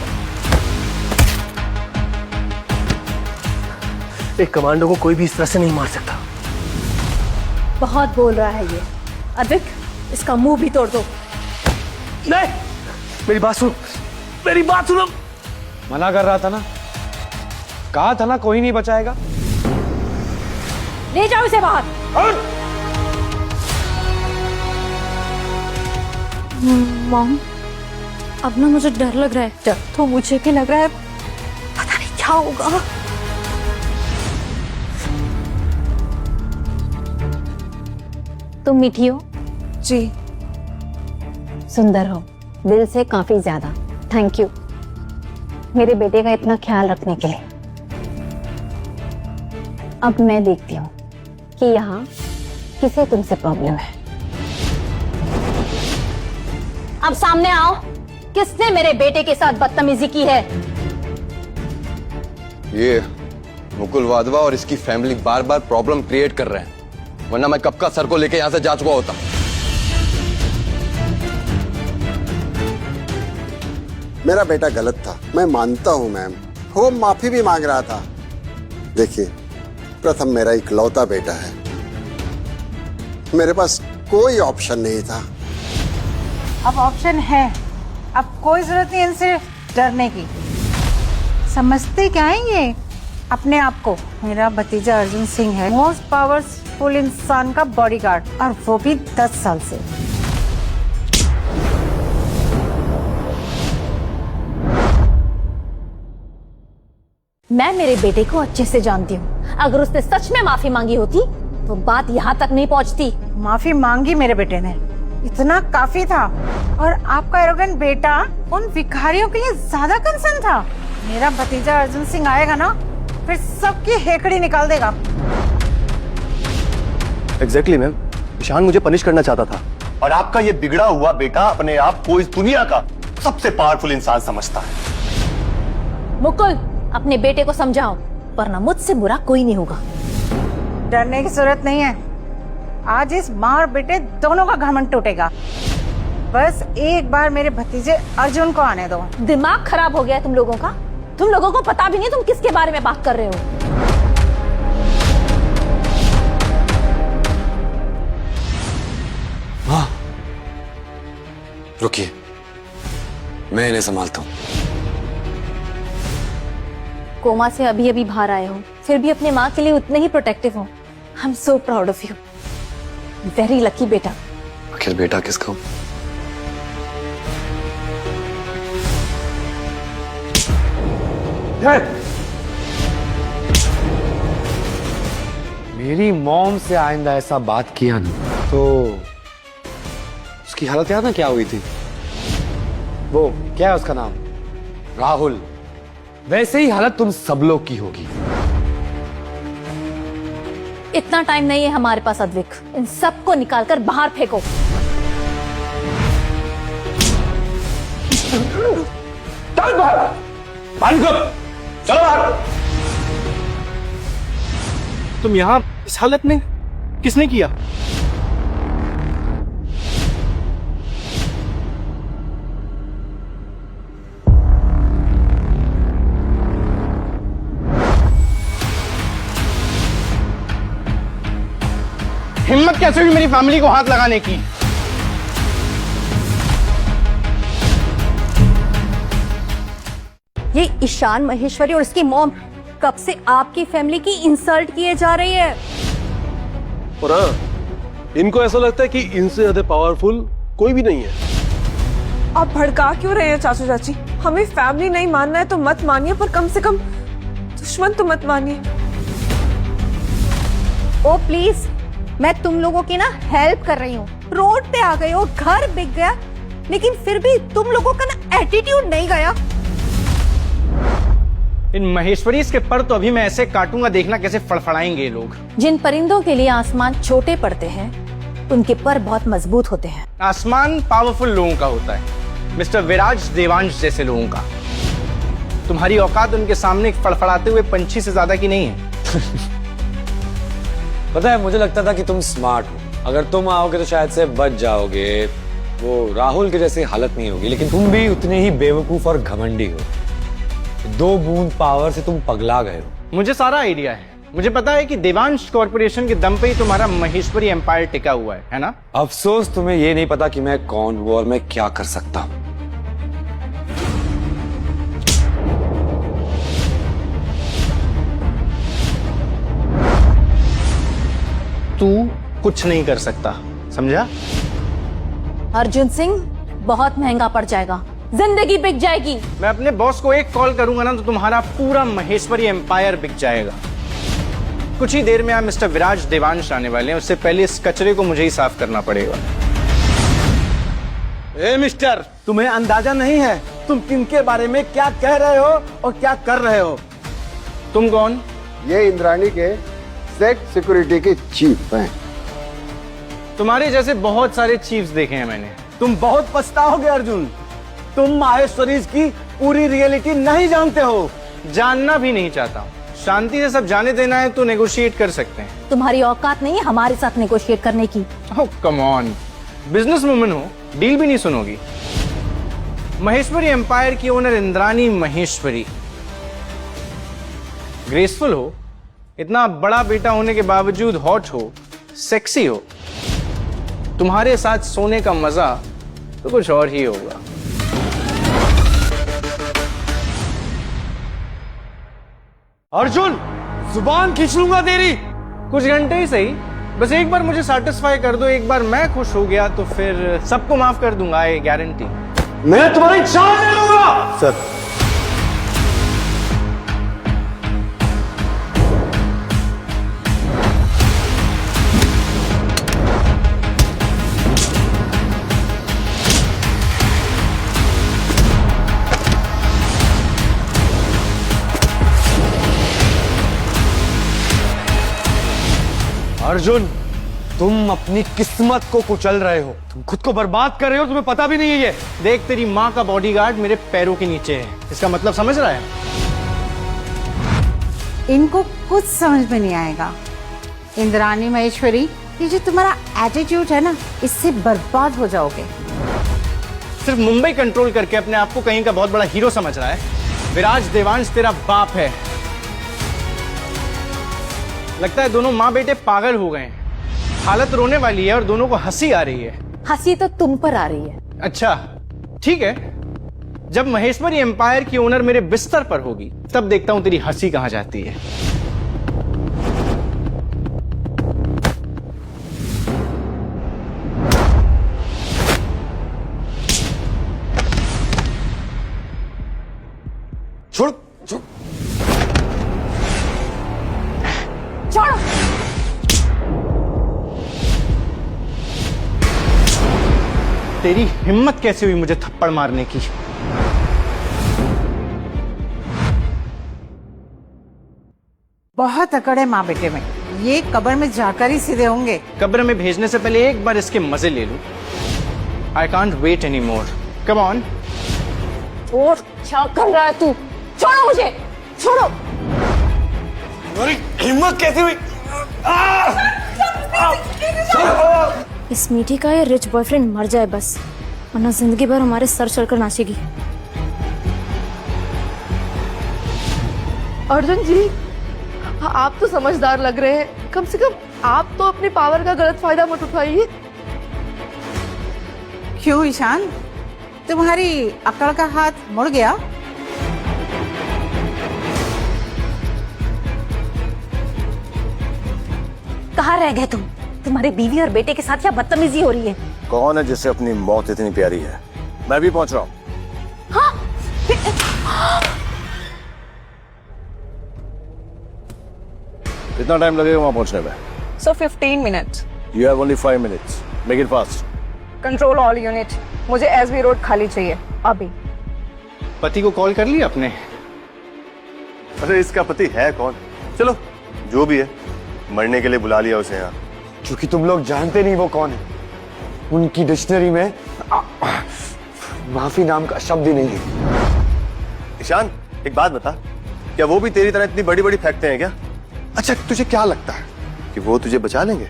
Speaker 20: एक कमांडो को कोई भी इस तरह से नहीं मार सकता।
Speaker 22: बहुत बोल रहा है ये। अद्विक, इसका मुंह भी तोड़ दो।
Speaker 20: नहीं, मेरी बात सुनो, मेरी बात सुनो।
Speaker 15: मना कर रहा था ना, कहा था ना कोई नहीं बचाएगा।
Speaker 22: ले जाओ इसे बाहर।
Speaker 13: मॉम, अब ना मुझे डर लग रहा है।
Speaker 2: डर तो मुझे भी लग रहा है, पता नहीं क्या होगा।
Speaker 22: तुम मीठी हो?
Speaker 13: जी।
Speaker 22: सुंदर हो, दिल से काफी ज्यादा। थैंक यू मेरे बेटे का इतना ख्याल रखने के लिए। अब मैं देखती हूँ कि यहाँ किसे तुमसे प्रॉब्लम है। अब सामने आओ, किसने मेरे बेटे के साथ बदतमीजी की है?
Speaker 18: ये मुकुल वाधवा और इसकी फैमिली बार बार प्रॉब्लम क्रिएट कर रहे हैं, वरना मैं कब का सर को लेके यहां से जा चुका होता।
Speaker 16: मेरा बेटा गलत था, मैं मानता हूं मैम, वो माफी भी मांग रहा था। देखिए प्रथम मेरा इकलौता बेटा है, मेरे पास कोई ऑप्शन नहीं था।
Speaker 17: अब ऑप्शन है, अब कोई जरूरत नहीं इनसे डरने की। समझते क्या है ये अपने आप को? मेरा भतीजा अर्जुन सिंह है मोस्ट पावरफुल इंसान का बॉडीगार्ड, और वो भी 10 साल से।
Speaker 22: मैं मेरे बेटे को अच्छे से जानती हूँ, अगर उसने सच में माफी मांगी होती तो बात यहाँ तक नहीं पहुँचती।
Speaker 17: माफी मांगी मेरे बेटे ने, इतना काफी था। और आपका एरोगेंट बेटा उन भिखारियों के लिए ज्यादा कंसर्न था। मेरा भतीजा अर्जुन सिंह आएगा ना, फिर सबकी हेकड़ी निकाल देगा।
Speaker 7: एग्जैक्टली मैम, ईशान मुझे पनिश करना चाहता था।
Speaker 14: और आपका ये बिगड़ा हुआ बेटा अपने आप को इस दुनिया का सबसे पावरफुल इंसान समझता है।
Speaker 22: मुकुल, अपने बेटे को समझाओ, वरना मुझसे बुरा कोई नहीं होगा।
Speaker 17: डरने की जरूरत नहीं है, आज इस माँ और बेटे दोनों का घमंड टूटेगा। बस एक बार मेरे भतीजे अर्जुन को आने दो।
Speaker 22: दिमाग खराब हो गया तुम लोगों का? तुम लोगों को पता भी नहीं तुम किसके बारे में बात कर रहे हो।
Speaker 15: हाँ, रुकिए, मैं इन्हें संभालता हूँ।
Speaker 22: कोमा से अभी अभी बाहर आए हो, फिर भी अपने माँ के लिए उतने ही प्रोटेक्टिव हो। I am so proud of you, very lucky बेटा।
Speaker 15: आखिर बेटा किसका?
Speaker 14: मेरी मॉम से आइंदा ऐसा बात किया नहीं तो
Speaker 15: उसकी हालत याद ना क्या हुई थी?
Speaker 14: वो क्या है उसका नाम,
Speaker 15: राहुल।
Speaker 14: वैसे ही हालत तुम सब लोग की होगी।
Speaker 22: इतना टाइम नहीं है हमारे पास अद्विक, इन सबको निकालकर बाहर फेंको।
Speaker 14: चल बाहर, चलो बाहर।
Speaker 9: तुम यहाँ इस हालत में किसने किया? हिम्मत कैसे हुई मेरी फैमिली को हाथ लगाने की?
Speaker 2: ये ईशान महेश्वरी और इसकी मॉम कब से आपकी फैमिली की इंसल्ट किए जा रही है।
Speaker 10: और हाँ, इनको ऐसा लगता है कि इनसे ज्यादा पावरफुल कोई भी नहीं है।
Speaker 4: आप भड़का क्यों रहे हैं चाचू चाची? हमें फैमिली नहीं मानना है तो मत मानिए, पर कम से कम दुश्मन तो मत मानिए।
Speaker 2: ओ प्लीज, मैं तुम लोगों की ना हेल्प कर रही हूँ। रोड पे आ गए हो, घर बिक गया, लेकिन फिर भी तुम लोगों का ना एटीट्यूड नहीं गया।
Speaker 9: इन महेश्वरी के पर तो अभी मैं ऐसे काटूंगा, देखना कैसे फड़फड़ाएंगे ये लोग।
Speaker 22: जिन परिंदों के लिए आसमान छोटे पड़ते हैं, उनके पर बहुत मजबूत होते हैं।
Speaker 9: आसमान पावरफुल लोगों का होता है, मिस्टर विराज देवांश जैसे लोगों का। तुम्हारी औकात उनके सामने फड़फड़ाते हुए पंछी से ज्यादा की नहीं है।
Speaker 15: पता है, मुझे लगता था कि तुम स्मार्ट हो, अगर तुम आओगे तो शायद से बच जाओगे, वो राहुल के जैसी हालत नहीं होगी। लेकिन तुम भी उतने ही बेवकूफ और घमंडी हो। 2 बूंद पावर से तुम पगला गए हो।
Speaker 9: मुझे सारा आइडिया है, मुझे पता है कि देवांश कॉर्पोरेशन के दम पे ही तुम्हारा महेश्वरी एम्पायर टिका हुआ है ना?
Speaker 15: अफसोस तुम्हें ये नहीं पता कि मैं कौन हूं और मैं क्या कर सकता हूं।
Speaker 9: तू कुछ नहीं कर सकता, समझा?
Speaker 22: अर्जुन सिंह, बहुत महंगा पड़ जाएगा, जिंदगी बिक जाएगी।
Speaker 9: मैं अपने बॉस को एक कॉल करूंगा ना तो तुम्हारा पूरा महेश्वरी एम्पायर बिक जाएगा। कुछ ही देर में आप मिस्टर विराज देवांश आने वाले हैं, उससे पहले इस कचरे को मुझे ही साफ करना पड़ेगा।
Speaker 14: ए मिस्टर, तुम्हें अंदाजा नहीं है तुम किनके बारे में क्या कह रहे हो और क्या कर रहे हो?
Speaker 9: तुम कौन?
Speaker 16: ये इंद्राणी के सेक्ट सिक्योरिटी के चीफ हैं।
Speaker 9: तुम्हारे जैसे बहुत सारे चीफ्स देखे हैं मैंने।
Speaker 14: तुम बहुत पछताओगे अर्जुन, तुम माहेश्वरी की पूरी रियलिटी नहीं जानते हो।
Speaker 9: जानना भी नहीं चाहता हूँ। शांति से सब जाने देना है तो नेगोशिएट कर सकते हैं।
Speaker 22: तुम्हारी औकात नहीं है हमारे साथ नेगोशिएट करने की।
Speaker 9: ओह कम ऑन, बिजनेस वुमन हो, डील भी नहीं सुनोगी। महेश्वरी एम्पायर की ओनर इंद्रानी महेश्वरी ग्रेसफुल हो, इतना बड़ा बेटा होने के बावजूद हॉट हो, सेक्सी हो, तुम्हारे साथ सोने का मजा तो कुछ और ही होगा।
Speaker 15: अर्जुन, जुबान खींच लूंगा तेरी।
Speaker 9: कुछ घंटे ही सही, बस एक बार मुझे सेटिस्फाई कर दो। एक बार मैं खुश हो गया तो फिर सबको माफ कर दूंगा, आई गारंटी।
Speaker 15: मैं तुम्हारी जान ले लूंगा।
Speaker 14: सर,
Speaker 15: अर्जुन, तुम अपनी किस्मत को कुचल रहे हो, तुम खुद को बर्बाद कर रहे हो, तुम्हें पता भी नहीं है ये।
Speaker 9: देख, तेरी माँ का बॉडीगार्ड मेरे पैरों के नीचे है, इसका मतलब समझ रहा है?
Speaker 17: इनको कुछ समझ में नहीं आएगा। इंद्रानी महेश्वरी, ये जो तुम्हारा एटीट्यूड है ना, इससे बर्बाद हो जाओगे।
Speaker 9: सिर्फ मुंबई कंट्रोल करके अपने आप को कहीं का बहुत बड़ा हीरो समझ रहा है। विराज देवांश तेरा बाप है। लगता है दोनों माँ बेटे पागल हो गए हैं। हालत रोने वाली है और दोनों को हंसी आ रही है।
Speaker 22: हंसी तो तुम पर आ रही है।
Speaker 9: अच्छा ठीक है, जब महेश्वरी एम्पायर की ओनर मेरे बिस्तर पर होगी तब देखता हूं तेरी हंसी कहां जाती है।
Speaker 15: छोड़ छोड़
Speaker 22: छोड़ो।
Speaker 9: तेरी हिम्मत कैसे हुई मुझे थप्पड़ मारने की?
Speaker 17: बहुत अकड़ है माँ बेटे में, ये कब्र में जाकर ही सीधे होंगे।
Speaker 9: कब्र में भेजने से पहले एक बार इसके मजे ले लूं। I can't wait any more, come on.
Speaker 22: और क्या कर रहा है तू? छोड़ो मुझे, छोड़ो।
Speaker 15: हिम्मत कैसे हुई?
Speaker 13: इस मीठी का ये रिच बॉयफ्रेंड मर जाए बस, वरना जिंदगी भर हमारे सर चढ़कर नाचेगी।
Speaker 12: अर्जुन जी, आप तो समझदार लग रहे हैं, कम से कम आप तो अपनी पावर का गलत फायदा मत उठाइए।
Speaker 17: क्यों ईशान, तुम्हारी अकड़ का हाथ मुड़ गया?
Speaker 22: कहाँ रह गए तुम? तुम्हारी बीवी और बेटे के साथ क्या बदतमीजी हो रही है?
Speaker 19: कौन है जिसे अपनी मौत इतनी प्यारी है? मैं भी पहुंच रहा हूँ।
Speaker 22: हाँ?
Speaker 19: कितना टाइम लगेगा वहां पहुंचने में?
Speaker 4: So 15 minutes.
Speaker 19: You have only 5 minutes. Make it fast.
Speaker 4: Control all unit. मुझे एसबी रोड खाली चाहिए अभी।
Speaker 9: पति को कॉल कर लिया आपने?
Speaker 14: अरे इसका पति है कौन? चलो जो भी है, मरने के लिए बुला लिया उसे यहाँ।
Speaker 15: क्योंकि तुम लोग जानते नहीं वो कौन है। उनकी डिक्शनरी में माफी नाम का शब्द ही नहीं है।
Speaker 14: ईशान, एक बात बता, क्या वो भी तेरी तरह इतनी बड़ी बड़ी फेंकते हैं क्या? अच्छा, तुझे क्या लगता है कि वो तुझे बचा लेंगे?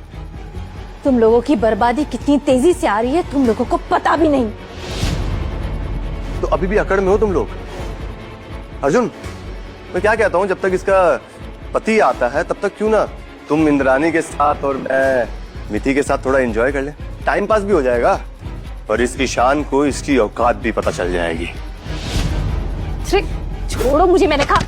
Speaker 22: तुम लोगों की बर्बादी कितनी तेजी से आ रही है तुम लोगों को पता भी नहीं।
Speaker 14: तो अभी भी अकड़ में हो तुम लोग। अर्जुन, मैं क्या कहता हूँ, जब तक इसका पति आता है तब तक क्यों ना तुम इंद्रानी के साथ और मैं मिति के साथ थोड़ा एंजॉय कर ले, टाइम पास भी हो जाएगा और इस ईशान को इसकी औकात भी पता चल जाएगी।
Speaker 22: छोड़ो मुझे, मैंने कहा।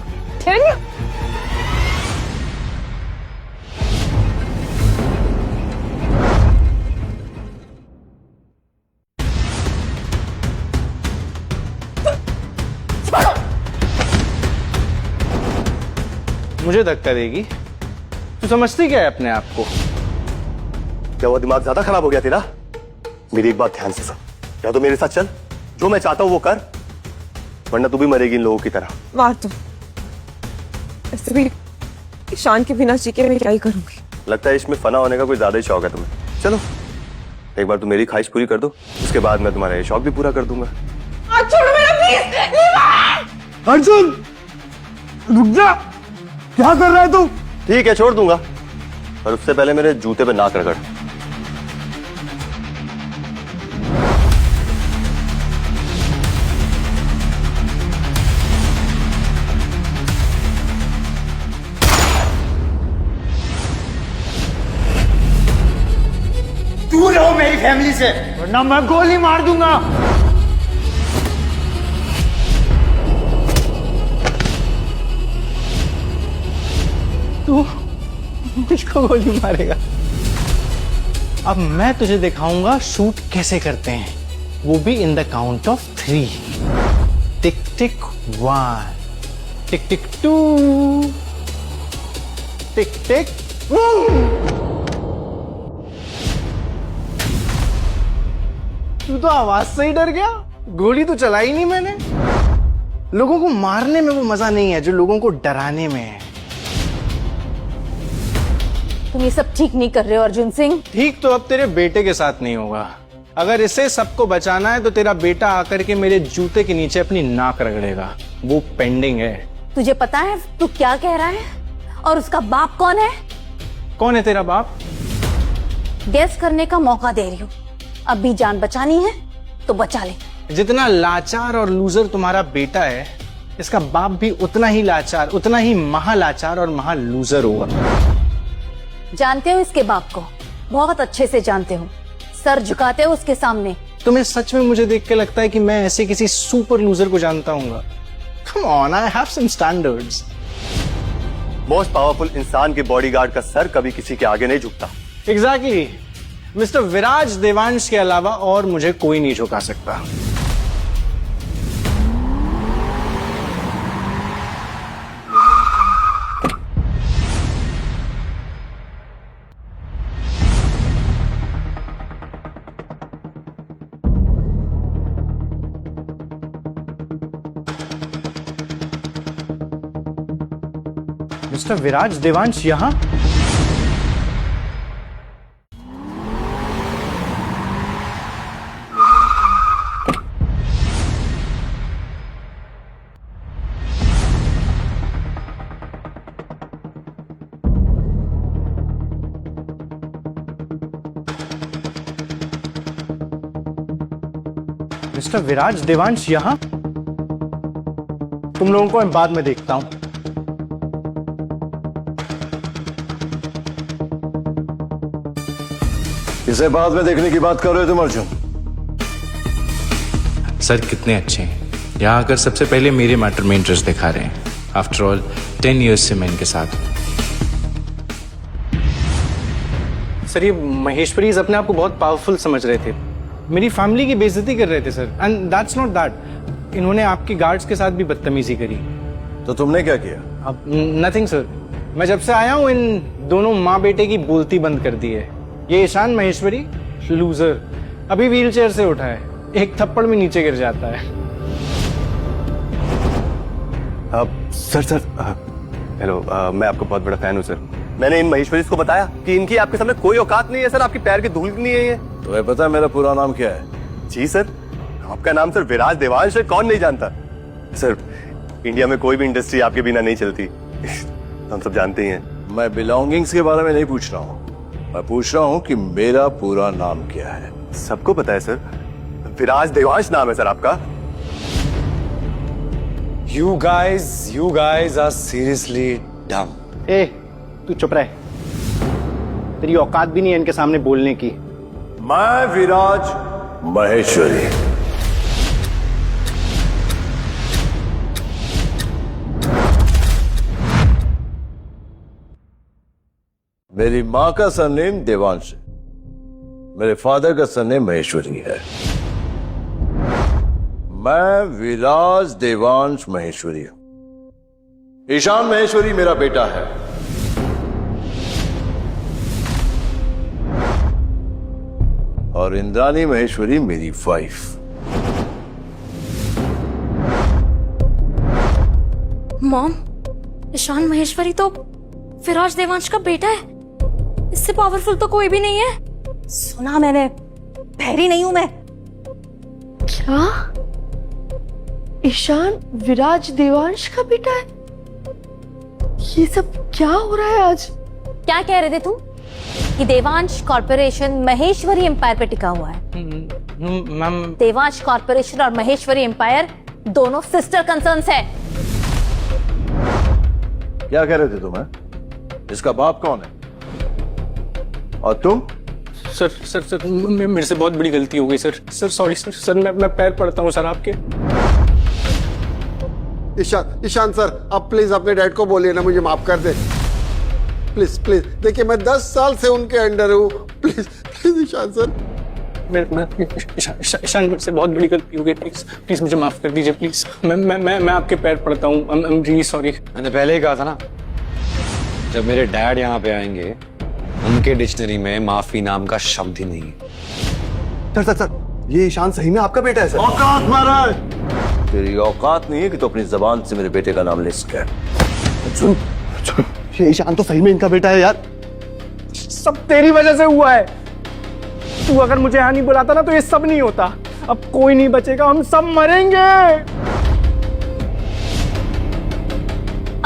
Speaker 9: मुझे धक्का देगी? तू समझती क्या है अपने आप को?
Speaker 14: क्या वो दिमाग ज्यादा खराब हो गया तेरा? मेरी एक बात ध्यान से सुन, या तो मेरे साथ चल, जो मैं चाहता हूं वो कर, वरना तू भी मरेगी इन लोगों की तरह।
Speaker 4: मार दो, ऐसे भी ईशान के बिना जी के मैं क्या ही करूंगी।
Speaker 14: लगता है इसमें फना होने का कोई ज्यादा ही शौक है तुम्हें। चलो एक बार तुम मेरी ख्वाहिश पूरी कर दो, उसके बाद मैं तुम्हारा ये शौक भी पूरा कर दूंगा।
Speaker 4: छोड़ो मेरा प्लीज।
Speaker 15: अर्जुन,
Speaker 16: रुक जा, क्या कर रहा है तू?
Speaker 14: ठीक है, छोड़ दूंगा, पर उससे पहले मेरे जूते पे नाक रगड़।
Speaker 6: दूर रहो मेरी फैमिली से, वरना मैं गोली मार दूंगा।
Speaker 9: तू मुझको गोली मारेगा? अब मैं तुझे दिखाऊंगा शूट कैसे करते हैं, वो भी इन द काउंट ऑफ 3। टिक टिक 1, टिक टिक 2, टिक टिक 1। तू तो आवाज से ही डर गया। गोली तो चलाई नहीं मैंने। लोगों को मारने में वो मजा नहीं है जो लोगों को डराने में है।
Speaker 22: तुम ये सब ठीक नहीं कर रहे हो अर्जुन सिंह।
Speaker 9: ठीक तो अब तेरे बेटे के साथ नहीं होगा। अगर इसे सबको बचाना है तो तेरा बेटा आकर के मेरे जूते के नीचे अपनी नाक रगड़ेगा, वो पेंडिंग है।
Speaker 22: तुझे पता है तू क्या कह रहा है? और उसका बाप कौन है?
Speaker 9: कौन है तेरा बाप?
Speaker 22: गेस करने का मौका दे रही हूँ। अब भी जान बचानी है तो बचा ले।
Speaker 9: जितना लाचार और लूजर तुम्हारा बेटा है, इसका बाप भी उतना ही लाचार, उतना ही महालाचार और महा लूजर होगा।
Speaker 22: जानते हो इसके बाप को? बहुत अच्छे से जानते हो। सर झुकाते हो उसके सामने।
Speaker 9: तुम्हें सच में मुझे देख के लगता है कि मैं ऐसे किसी सुपर लूजर को जानता हूँ? Come on, I have some standards.
Speaker 14: Most powerful इंसान के बॉडीगार्ड का सर कभी किसी के आगे नहीं झुकता।
Speaker 9: Exactly. मिस्टर विराज देवांश के अलावा और मुझे कोई नहीं झुका सकता। मिस्टर विराज देवांश यहां? मिस्टर विराज देवांश यहां? तुम लोगों को मैं बाद में देखता हूं।
Speaker 19: इसे बाद में देखने की बात कर रहे हो तुम अर्जुन?
Speaker 9: सर कितने अच्छे हैं, यहाँ आकर सबसे पहले मेरे मैटर में इंटरेस्ट दिखा रहे हैं। आफ्टर ऑल 10 years से मैं इनके साथ। सर ये महेश्वरीज अपने आप को बहुत पावरफुल समझ रहे थे, मेरी फैमिली की बेइज्जती कर रहे थे sir. And that's not that, इन्होंने आपके गार्ड्स के साथ भी बदतमीजी करी।
Speaker 19: तो तुमने क्या किया?
Speaker 9: अब नथिंग सर, मैं जब से आया हूँ इन दोनों माँ बेटे की बोलती बंद कर दी है। ये ईशान महेश्वरी लूजर अभी व्हील चेयर से उठा है, एक थप्पड़ में नीचे गिर जाता है।
Speaker 14: सर हेलो, मैं आपका बहुत बड़ा फैन हूँ सर। मैंने इन महेश्वरी को बताया कि इनकी आपके सामने कोई औकात नहीं है सर, आपके पैर की धूल नहीं है ये।
Speaker 19: तुम्हें पता है मेरा पूरा नाम क्या है?
Speaker 14: जी सर, आपका नाम सर विराज देवांश है, कौन नहीं जानता। सर इंडिया में कोई भी इंडस्ट्री आपके बिना नहीं चलती, हम सब जानते ही हैं।
Speaker 19: मैं बिलोंगिंग्स के बारे में नहीं पूछ रहा हूँ, मैं पूछ रहा हूँ कि मेरा पूरा नाम क्या है?
Speaker 14: सबको पता है सर, विराज देवांश नाम है सर आपका।
Speaker 15: You guys are seriously dumb.
Speaker 9: ए, तू चुप रहे, तेरी औकात भी नहीं है इनके सामने बोलने की।
Speaker 19: मैं विराज महेश्वरी, मेरी मां का सरनेम देवांश है, मेरे फादर का सरनेम महेश्वरी है। मैं विराज देवांश महेश्वरी हूं। ईशान महेश्वरी मेरा बेटा है। और इंद्रानी महेश्वरी मेरी वाइफ।
Speaker 13: मॉम, ईशान महेश्वरी तो विराज देवांश का बेटा है, इससे पावरफुल तो कोई भी नहीं है।
Speaker 22: सुना मैंने, बहरी नहीं हूं मैं।
Speaker 12: क्या ईशान विराज देवांश का बेटा है? ये सब क्या हो रहा है आज?
Speaker 22: क्या कह रहे थे तुम कि देवांश कॉर्पोरेशन महेश्वरी एम्पायर पे टिका हुआ है?
Speaker 9: मैम
Speaker 22: देवांश कॉर्पोरेशन और महेश्वरी एम्पायर दोनों सिस्टर कंसर्न्स है।
Speaker 19: क्या कह रहे थे तुम? इसका बाप कौन है? और तुम?
Speaker 9: सर सर सर मेरे से बहुत बड़ी गलती हो गई sir. Sir sorry sir. Sir मैं पैर पड़ता हूँ सर आपके।
Speaker 16: ईशान सर, आप प्लीज अपने डैड को बोलिए ना मुझे माफ कर दे, प्लीज प्लीज। देखिए मैं 10 साल से उनके अंडर हूँ, please please Ishan sir.
Speaker 9: Ishan मेरे से बहुत बड़ी गलती हो गई, प्लीज प्लीज मुझे माफ कर दीजिए प्लीज। मैं आपके पैर पड़ता हूँ। आई एम रियली सॉरी।
Speaker 15: मैंने पहले ही कहा था ना, जब मेरे डैड यहाँ पे आएंगे उनके डिक्शनरी में माफी नाम का शब्द ही नहीं है।
Speaker 14: सर, ये ईशान सही में आपका बेटा है सर?
Speaker 19: औकात महाराज, तेरी औकात नहीं है कि तो अपनी जबान से मेरे बेटे का नाम ले सके।
Speaker 14: सुन, ये ईशान तो सही में इनका बेटा है यार।
Speaker 21: सब तेरी वजह से हुआ है। तू अगर मुझे यहाँ नहीं बुलाता ना तो ये सब नहीं होता। अब कोई नहीं बचेगा, हम सब मरेंगे।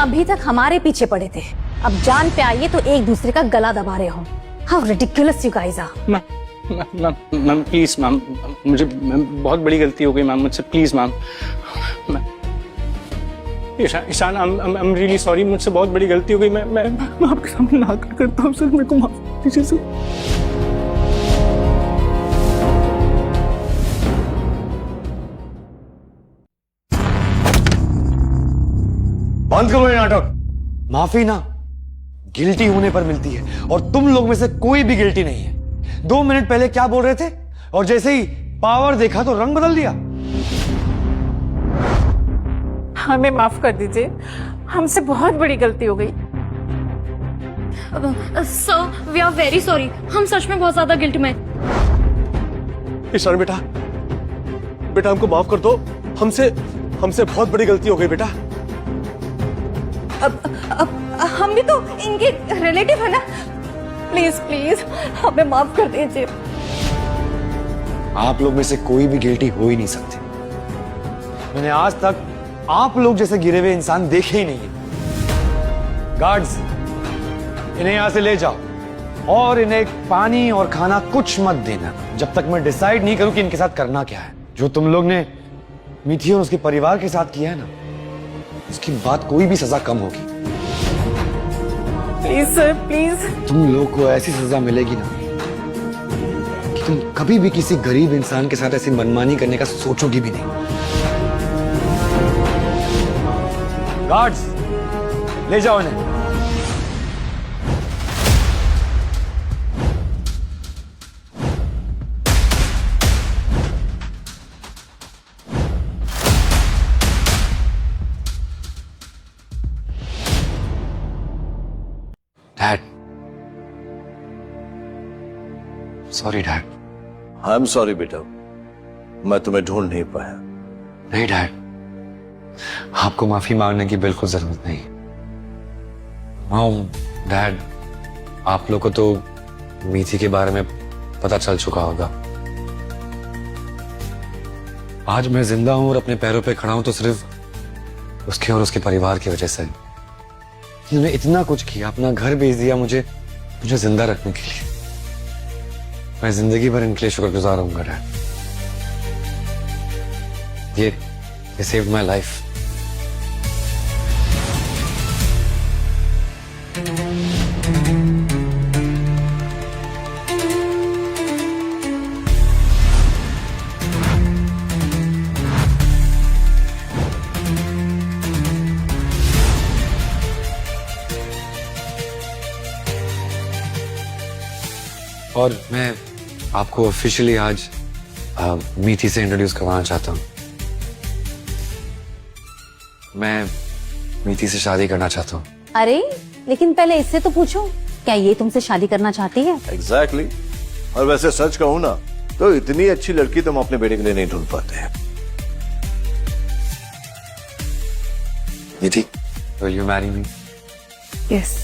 Speaker 22: अभी तक हमारे पीछे पड़े थे, अब जान पे आइए तो एक दूसरे का गला दबा रहे हो। How ridiculous you guys are.
Speaker 9: Ma'am please ma'am, मुझे बहुत बड़ी गलती हो गई मैम मुझसे, please ma'am. Ishan I am really sorry, मुझसे बहुत बड़ी गलती हो गई। मैं आपके सामने ना करता हूँ सर, मेरे को माफ कीजिए सर।
Speaker 15: बंद करो ये नाटक। माफी ना गिल्टी होने पर मिलती है और तुम लोग में से कोई भी गिल्टी नहीं है। 2 मिनट पहले क्या बोल रहे थे और जैसे ही पावर देखा तो रंग बदल दिया।
Speaker 17: हमें माफ कर दीजिए, हमसे बहुत बड़ी गलती हो गई।
Speaker 13: Sir we are very sorry, हम सच में बहुत ज्यादा गिल्ट में।
Speaker 10: ईशान बेटा, बेटा हमको माफ कर दो, हमसे बहुत बड़ी गलती हो गई बेटा।
Speaker 2: अब हम भी तो इनके रिलेटिव है ना, प्लीज प्लीज हमें माफ कर दीजिए।
Speaker 15: आप लोग में से कोई भी गिल्टी हो ही नहीं सकती। मैंने आज तक आप लोग जैसे गिरे हुए इंसान देखे ही नहीं है। गार्ड्स, इन्हें यहां से ले जाओ और इन्हें पानी और खाना कुछ मत देना जब तक मैं डिसाइड नहीं करूं कि इनके साथ करना क्या है। जो तुम लोग ने मीठी और उसके परिवार के साथ किया है ना, उसकी बात कोई भी सजा कम होगी।
Speaker 17: Please sir please.
Speaker 15: तुम लोग को ऐसी सजा मिलेगी ना कि तुम कभी भी किसी गरीब इंसान के साथ ऐसी मनमानी करने का सोचोगी भी नहीं। गार्ड्स, ले जाओ इन्हें। Dad, sorry dad.
Speaker 19: I am sorry बेटा, मैं तुम्हें ढूंढ नहीं पाया।
Speaker 15: नहीं डैड, आपको माफी मांगने की बिल्कुल जरूरत नहीं। मॉम, डैड, आप लोग को तो मीठी के बारे में पता चल चुका होगा। आज मैं जिंदा हूं और अपने पैरों पे खड़ा हूं तो सिर्फ उसके और उसके परिवार की वजह से। उन्होंने इतना कुछ किया, अपना घर बेच दिया मुझे जिंदा रखने के लिए। मैं जिंदगी भर इनके लिए शुक्रगुजार रहूंगा डैड। ये सेव्ड माय लाइफ। और मैं आपको ऑफिशियली आज मीठी से इंट्रोड्यूस करवाना चाहता हूँ। मैं मीठी से शादी करना चाहता हूँ।
Speaker 22: अरे लेकिन पहले इससे तो पूछो, क्या ये तुमसे शादी करना चाहती है?
Speaker 19: एग्जैक्टली। और वैसे सच कहूं ना तो इतनी अच्छी लड़की तुम अपने बेटे के लिए नहीं ढूंढ पाते हैं।
Speaker 15: मीठी, will you marry me?
Speaker 4: Yes.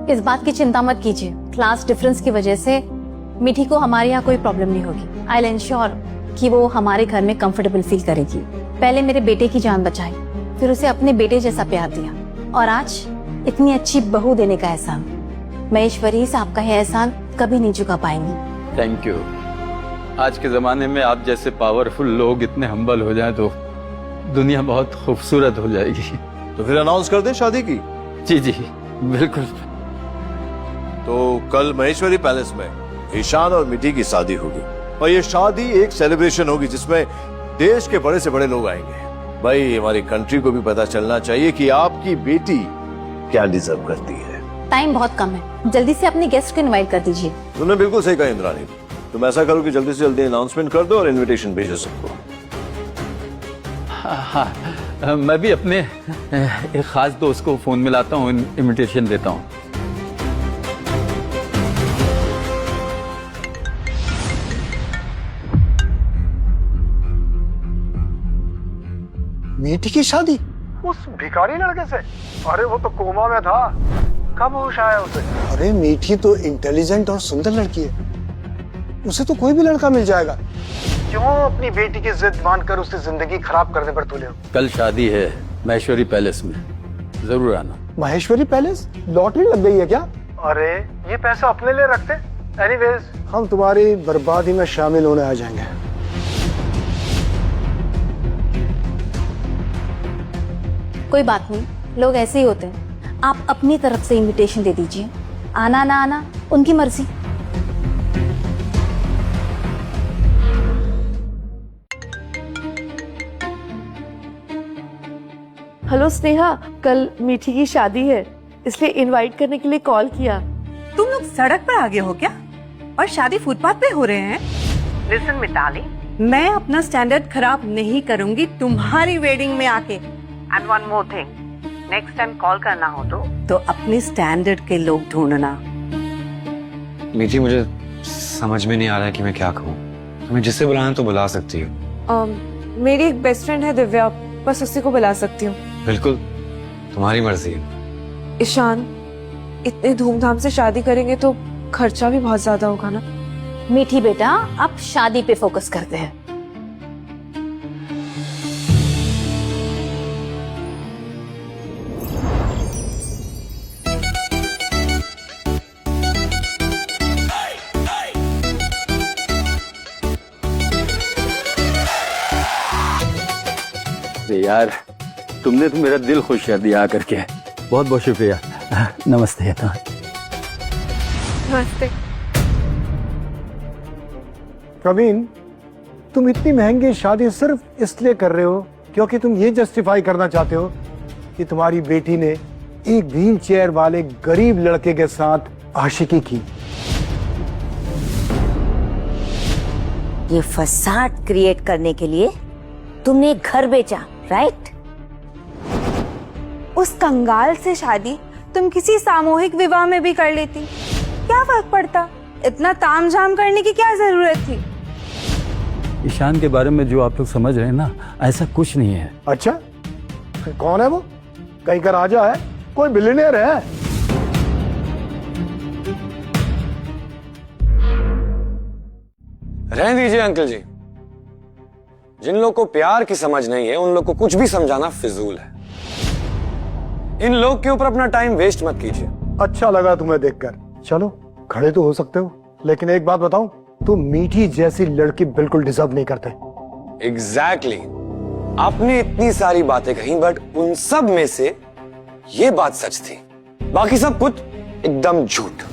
Speaker 22: इस बात की चिंता मत कीजिए, क्लास डिफरेंस की वजह से मीठी को हमारे यहाँ कोई प्रॉब्लम नहीं होगी। आई विल इंश्योर कि वो हमारे घर में कंफर्टेबल फील करेगी। पहले मेरे बेटे की जान बचाई, फिर उसे अपने बेटे जैसा प्यार दिया, और आज इतनी अच्छी बहू देने का एहसान। महेश्वरी से आपका यह एहसान कभी नहीं चुका पाएंगी।
Speaker 11: Thank you. आज के जमाने में आप जैसे पावरफुल लोग इतने हम्बल हो जाएं तो दुनिया बहुत खूबसूरत हो जाएगी।
Speaker 19: तो फिर अनाउंस कर दें शादी की?
Speaker 11: जी जी बिल्कुल।
Speaker 19: तो कल महेश्वरी पैलेस में ईशान और मिठी की शादी होगी, और ये शादी एक सेलिब्रेशन होगी जिसमें देश के बड़े से बड़े लोग आएंगे। भाई हमारी कंट्री को भी पता चलना चाहिए कि आपकी बेटी क्या डिजर्व करती है।
Speaker 22: टाइम बहुत कम है, जल्दी से अपने गेस्ट को इनवाइट कर दीजिए।
Speaker 19: तुमने बिल्कुल सही कहा इंद्राणी। तुम ऐसा करो कि जल्दी से जल्दी अनाउंसमेंट कर दो और इनविटेशन भेजो सबको।
Speaker 11: हाँ, मैं भी अपने एक खास दोस्त को फोन मिलाता हूँ, इनविटेशन देता हूँ।
Speaker 21: बेटी की शादी उस भिखारी लड़के से? अरे वो तो कोमा में था, कब होश आया उसे? अरे मीठी तो इंटेलिजेंट और सुंदर लड़की है, उसे तो कोई भी लड़का मिल जाएगा। क्यों अपनी बेटी की जिद मानकर उसकी जिंदगी खराब करने पर तुले हो?
Speaker 11: कल शादी है महेश्वरी पैलेस में, जरूर आना।
Speaker 21: महेश्वरी पैलेस? लॉटरी लग गई है क्या? अरे ये पैसा अपने लिए रखते। एनीवेज हम तुम्हारी बर्बादी में शामिल होने आ जाएंगे।
Speaker 22: कोई बात नहीं, लोग ऐसे ही होते हैं। आप अपनी तरफ से इनविटेशन दे दीजिए, आना ना आना उनकी मर्जी।
Speaker 12: हेलो स्नेहा, कल मीठी की शादी है, इसलिए इनवाइट करने के लिए कॉल किया।
Speaker 1: तुम लोग सड़क पर आगे हो क्या? और शादी फुटपाथ पे हो रहे हैं? लिसन मिताली, मैं अपना स्टैंडर्ड खराब नहीं करूंगी तुम्हारी वेडिंग में आके। And one more thing, next time call करना हो तो अपने स्टैंडर्ड के लोग ढूंढना।
Speaker 15: मीठी, मुझे समझ में नहीं आ रहा है कि मैं क्या कहूँ। तुम्हें जिससे बुलाना तो बुला सकती हो।
Speaker 4: मेरी एक बेस्ट फ्रेंड है दिव्या, बस उसी को बुला सकती हूँ।
Speaker 15: बिल्कुल तुम्हारी मर्जी है।
Speaker 4: ईशान, इतने धूमधाम से शादी करेंगे तो खर्चा भी बहुत ज्यादा होगा ना।
Speaker 22: मीठी बेटा, अब शादी पे फोकस करते हैं।
Speaker 11: यार तुमने तो मेरा दिल खुश कर दिया आकर के, बहुत बहुत शुक्रिया। नमस्ते।
Speaker 4: नमस्ते।
Speaker 21: कमीन, तुम इतनी महंगी शादी सिर्फ इसलिए कर रहे हो क्योंकि तुम ये जस्टिफाई करना चाहते हो कि तुम्हारी बेटी ने एक व्हील चेयर वाले गरीब लड़के के साथ आशिकी की।
Speaker 3: ये फसाद क्रिएट करने के लिए तुमने एक घर बेचा, राइट?
Speaker 8: उस कंगाल से शादी तुम किसी सामूहिक विवाह में भी कर लेती, क्या फर्क पड़ता? इतना तामझाम करने की क्या जरूरत थी?
Speaker 11: ईशान के बारे में जो आप लोग समझ रहे हैं ना, ऐसा कुछ नहीं है।
Speaker 21: अच्छा, कौन है वो? कहीं का राजा है? कोई बिलियनियर है?
Speaker 15: रहने दीजिए अंकल जी, जिन लोग को प्यार की समझ नहीं है उन लोग को कुछ भी समझाना फिजूल है। इन लोग के ऊपर अपना टाइम वेस्ट मत कीजिए।
Speaker 21: अच्छा लगा तुम्हें देखकर। चलो खड़े तो हो सकते हो, लेकिन एक बात बताऊं, तुम मीठी जैसी लड़की बिल्कुल डिजर्व नहीं करते।
Speaker 15: एग्जैक्टली। आपने इतनी सारी बातें कही, बट उन सब में से ये बात सच थी, बाकी सब कुछ एकदम झूठ।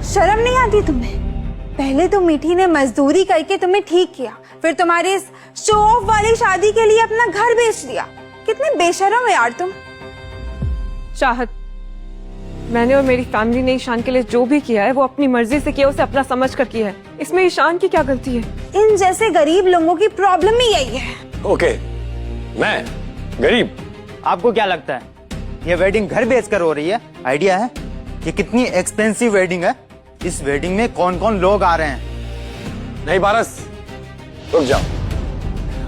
Speaker 8: शर्म नहीं आती तुम्हें? पहले तो मीठी ने मजदूरी करके तुम्हें ठीक किया, फिर तुम्हारी इस शो ऑफ वाली शादी के लिए अपना घर बेच दिया। कितने बेशर्म हो यार तुम।
Speaker 4: चाहत, मैंने और मेरी फैमिली ने ईशान के लिए जो भी किया है वो अपनी मर्जी से किया, उसे अपना समझ कर किया है। इसमें ईशान की क्या गलती है?
Speaker 8: इन जैसे गरीब लोगों की प्रॉब्लम ही यही है।
Speaker 15: ओके, मैं गरीब?
Speaker 6: आपको क्या लगता है ये वेडिंग घर बेचकर हो रही है? आइडिया है कि कितनी एक्सपेंसिव वेडिंग है? इस वेडिंग में कौन कौन लोग आ रहे हैं?
Speaker 15: नहीं पारस, रुक जाओ।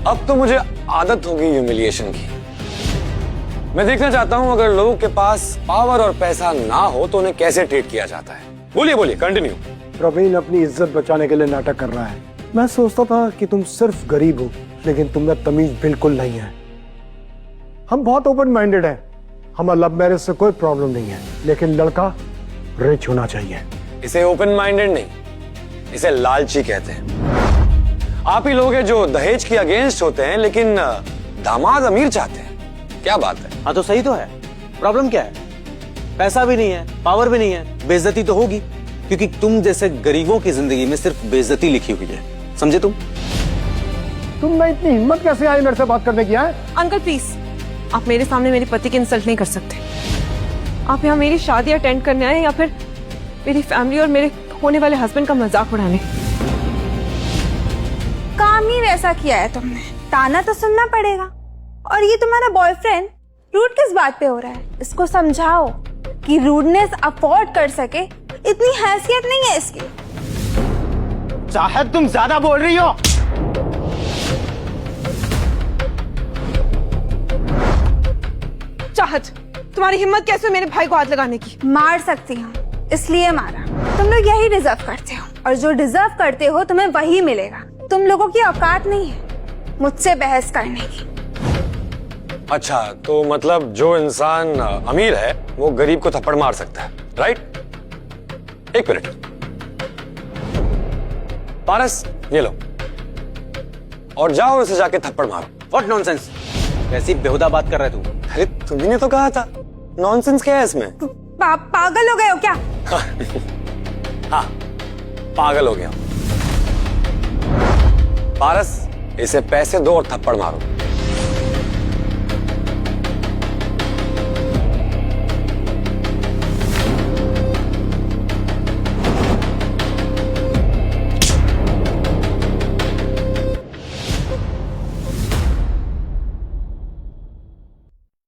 Speaker 15: अब तो मुझे आदत हो गई ह्यूमिलिएशन की।
Speaker 18: मैं देखना चाहता हूँ अगर लोगों के पास पावर और पैसा ना हो तो उन्हें कैसे ट्रीट किया जाता है। बोलिए बोलिए, कंटिन्यू।
Speaker 21: प्रवीण अपनी इज्जत बचाने के लिए नाटक कर रहा है। मैं सोचता था कि तुम सिर्फ गरीब हो, लेकिन तुम में तमीज बिल्कुल नहीं है। हम बहुत ओपन माइंडेड हैं। हमें लव मैरिज से कोई प्रॉब्लम नहीं है, लेकिन लड़का रिच होना चाहिए।
Speaker 18: इसे ओपन माइंडेड नहीं, इसे लालची कहते हैं। आप ही लोग हैं जो दहेज की अगेंस्ट होते हैं लेकिन दामाद अमीर चाहते हैं। क्या बात है?
Speaker 5: हाँ तो सही तो है। प्रॉब्लम क्या है? पैसा भी नहीं है, पावर भी नहीं है, बेइज्जती तो होगी, क्योंकि तुम जैसे गरीबों की जिंदगी में सिर्फ बेइज्जती लिखी हुई है। समझे तुम
Speaker 21: में इतनी हिम्मत कैसे आई मेरे से बात करने की? है
Speaker 4: अंकल प्लीज, आप मेरे सामने मेरे पति की इंसल्ट नहीं कर सकते। आप यहाँ मेरी शादी अटेंड करने आए या फिर मेरी फैमिली और मेरे होने वाले हस्बैंड का मजाक उड़ाने?
Speaker 2: काम ही वैसा किया है तुमने, ताना तो सुनना पड़ेगा। और ये तुम्हारा बॉयफ्रेंड रूड किस बात पे हो रहा है? इसको समझाओ कि रूडनेस अफोर्ड कर सके इतनी हैसियत नहीं है इसकी।
Speaker 5: चाहत तुम ज्यादा बोल रही हो।
Speaker 4: चाहत, तुम्हारी हिम्मत कैसे मेरे भाई को हाथ लगाने की?
Speaker 2: मार सकती हूँ, इसलिए मारा। तुम लोग यही डिजर्व करते हो, और जो डिजर्व करते हो तुम्हें वही मिलेगा। तुम लोगों की औकात नहीं है मुझसे बहस करने की।
Speaker 18: अच्छा, तो मतलब जो इंसान अमीर है वो गरीब को थप्पड़ मार सकता है, राइट? एक मिनट, पारस ये लो और जाओ उसे जाके थप्पड़ मारो।
Speaker 5: व्हाट नॉनसेंस, कैसी बेहुदा बात कर रहे तू?
Speaker 18: अरे तुमने तो कहा था, नॉनसेंस क्या है इसमें?
Speaker 2: पागल हो गए हो क्या?
Speaker 18: हाँ, पागल हो गया। पारस, इसे पैसे दो और थप्पड़ मारो।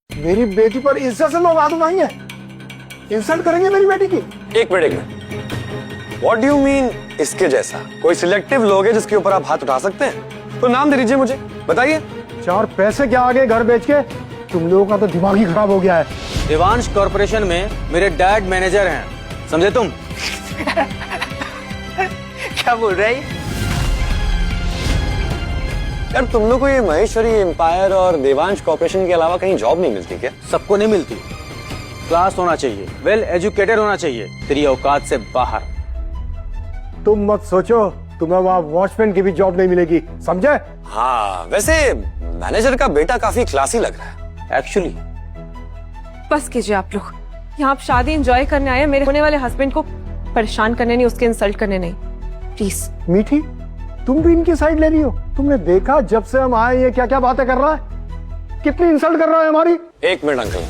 Speaker 21: मेरी बेटी पर इज्जत से लोग हाथ उठाएंगे, इंसल्ट करेंगे मेरी बेटी की।
Speaker 18: एक minute, what do you mean इसके जैसा? कोई सिलेक्टिव लोग हैं जिसके ऊपर आप हाथ उठा सकते हैं? तो नाम दे दीजिए मुझे, बताइए।
Speaker 21: चार पैसे क्या आगे घर बेच के तुम लोगों का तो दिमाग ही खराब हो गया है।
Speaker 5: देवांश कॉर्पोरेशन में मेरे डैड मैनेजर हैं, समझे तुम? क्या बोल रहे हैं?
Speaker 18: यार तुम लोग को ये महेश्वरी एम्पायर और देवांश कॉर्पोरेशन के अलावा कहीं जॉब नहीं मिलती क्या?
Speaker 5: सबको नहीं मिलती। क्लास होना चाहिए, वेल एजुकेटेड होना चाहिए, तेरी औकात से बाहर।
Speaker 21: तुम मत सोचो तुम्हें वहाँ वॉचमैन की भी जॉब नहीं मिलेगी, समझे?
Speaker 18: हाँ, वैसे मैनेजर का बेटा काफी क्लासी लग रहा है
Speaker 5: एक्चुअली।
Speaker 4: बस कीजिए आप लोग, यहाँ आप शादी एंजॉय करने आए, मेरे होने वाले हस्बैंड को परेशान करने नहीं, उसके इंसल्ट करने नहीं, प्लीज।
Speaker 21: मीठी, तुम भी इनकी साइड ले रही हो? तुमने देखा जब से हम आए ये क्या क्या बातें कर रहा है, कितनी इंसल्ट कर रहा है हमारी।
Speaker 18: एक मिनट अंकल,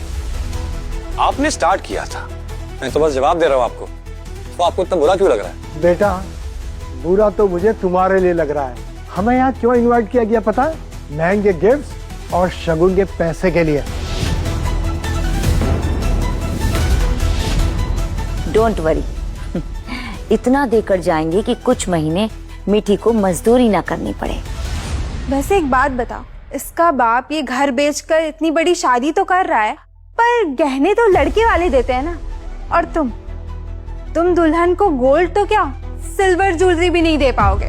Speaker 18: आपने स्टार्ट किया था, मैं तो बस जवाब दे रहा हूँ आपको। तो आपको इतना बुरा क्यों लग रहा है?
Speaker 21: बेटा, बुरा तो मुझे तुम्हारे लिए लग रहा है। हमें यहाँ क्यों इनवाइट किया गया पता है? महंगे गिफ्ट्स और शगुन के पैसे के लिए।
Speaker 3: डोंट वरी, इतना देकर जाएंगे कि कुछ महीने मीठी को मजदूरी ना करनी पड़े।
Speaker 2: वैसे एक बात बताओ, इसका बाप ये घर बेचकर इतनी बड़ी शादी तो कर रहा है, पर गहने तो लड़के वाले देते हैं ना। और तुम दुल्हन को गोल्ड तो क्या सिल्वर ज्वेलरी भी नहीं दे पाओगे।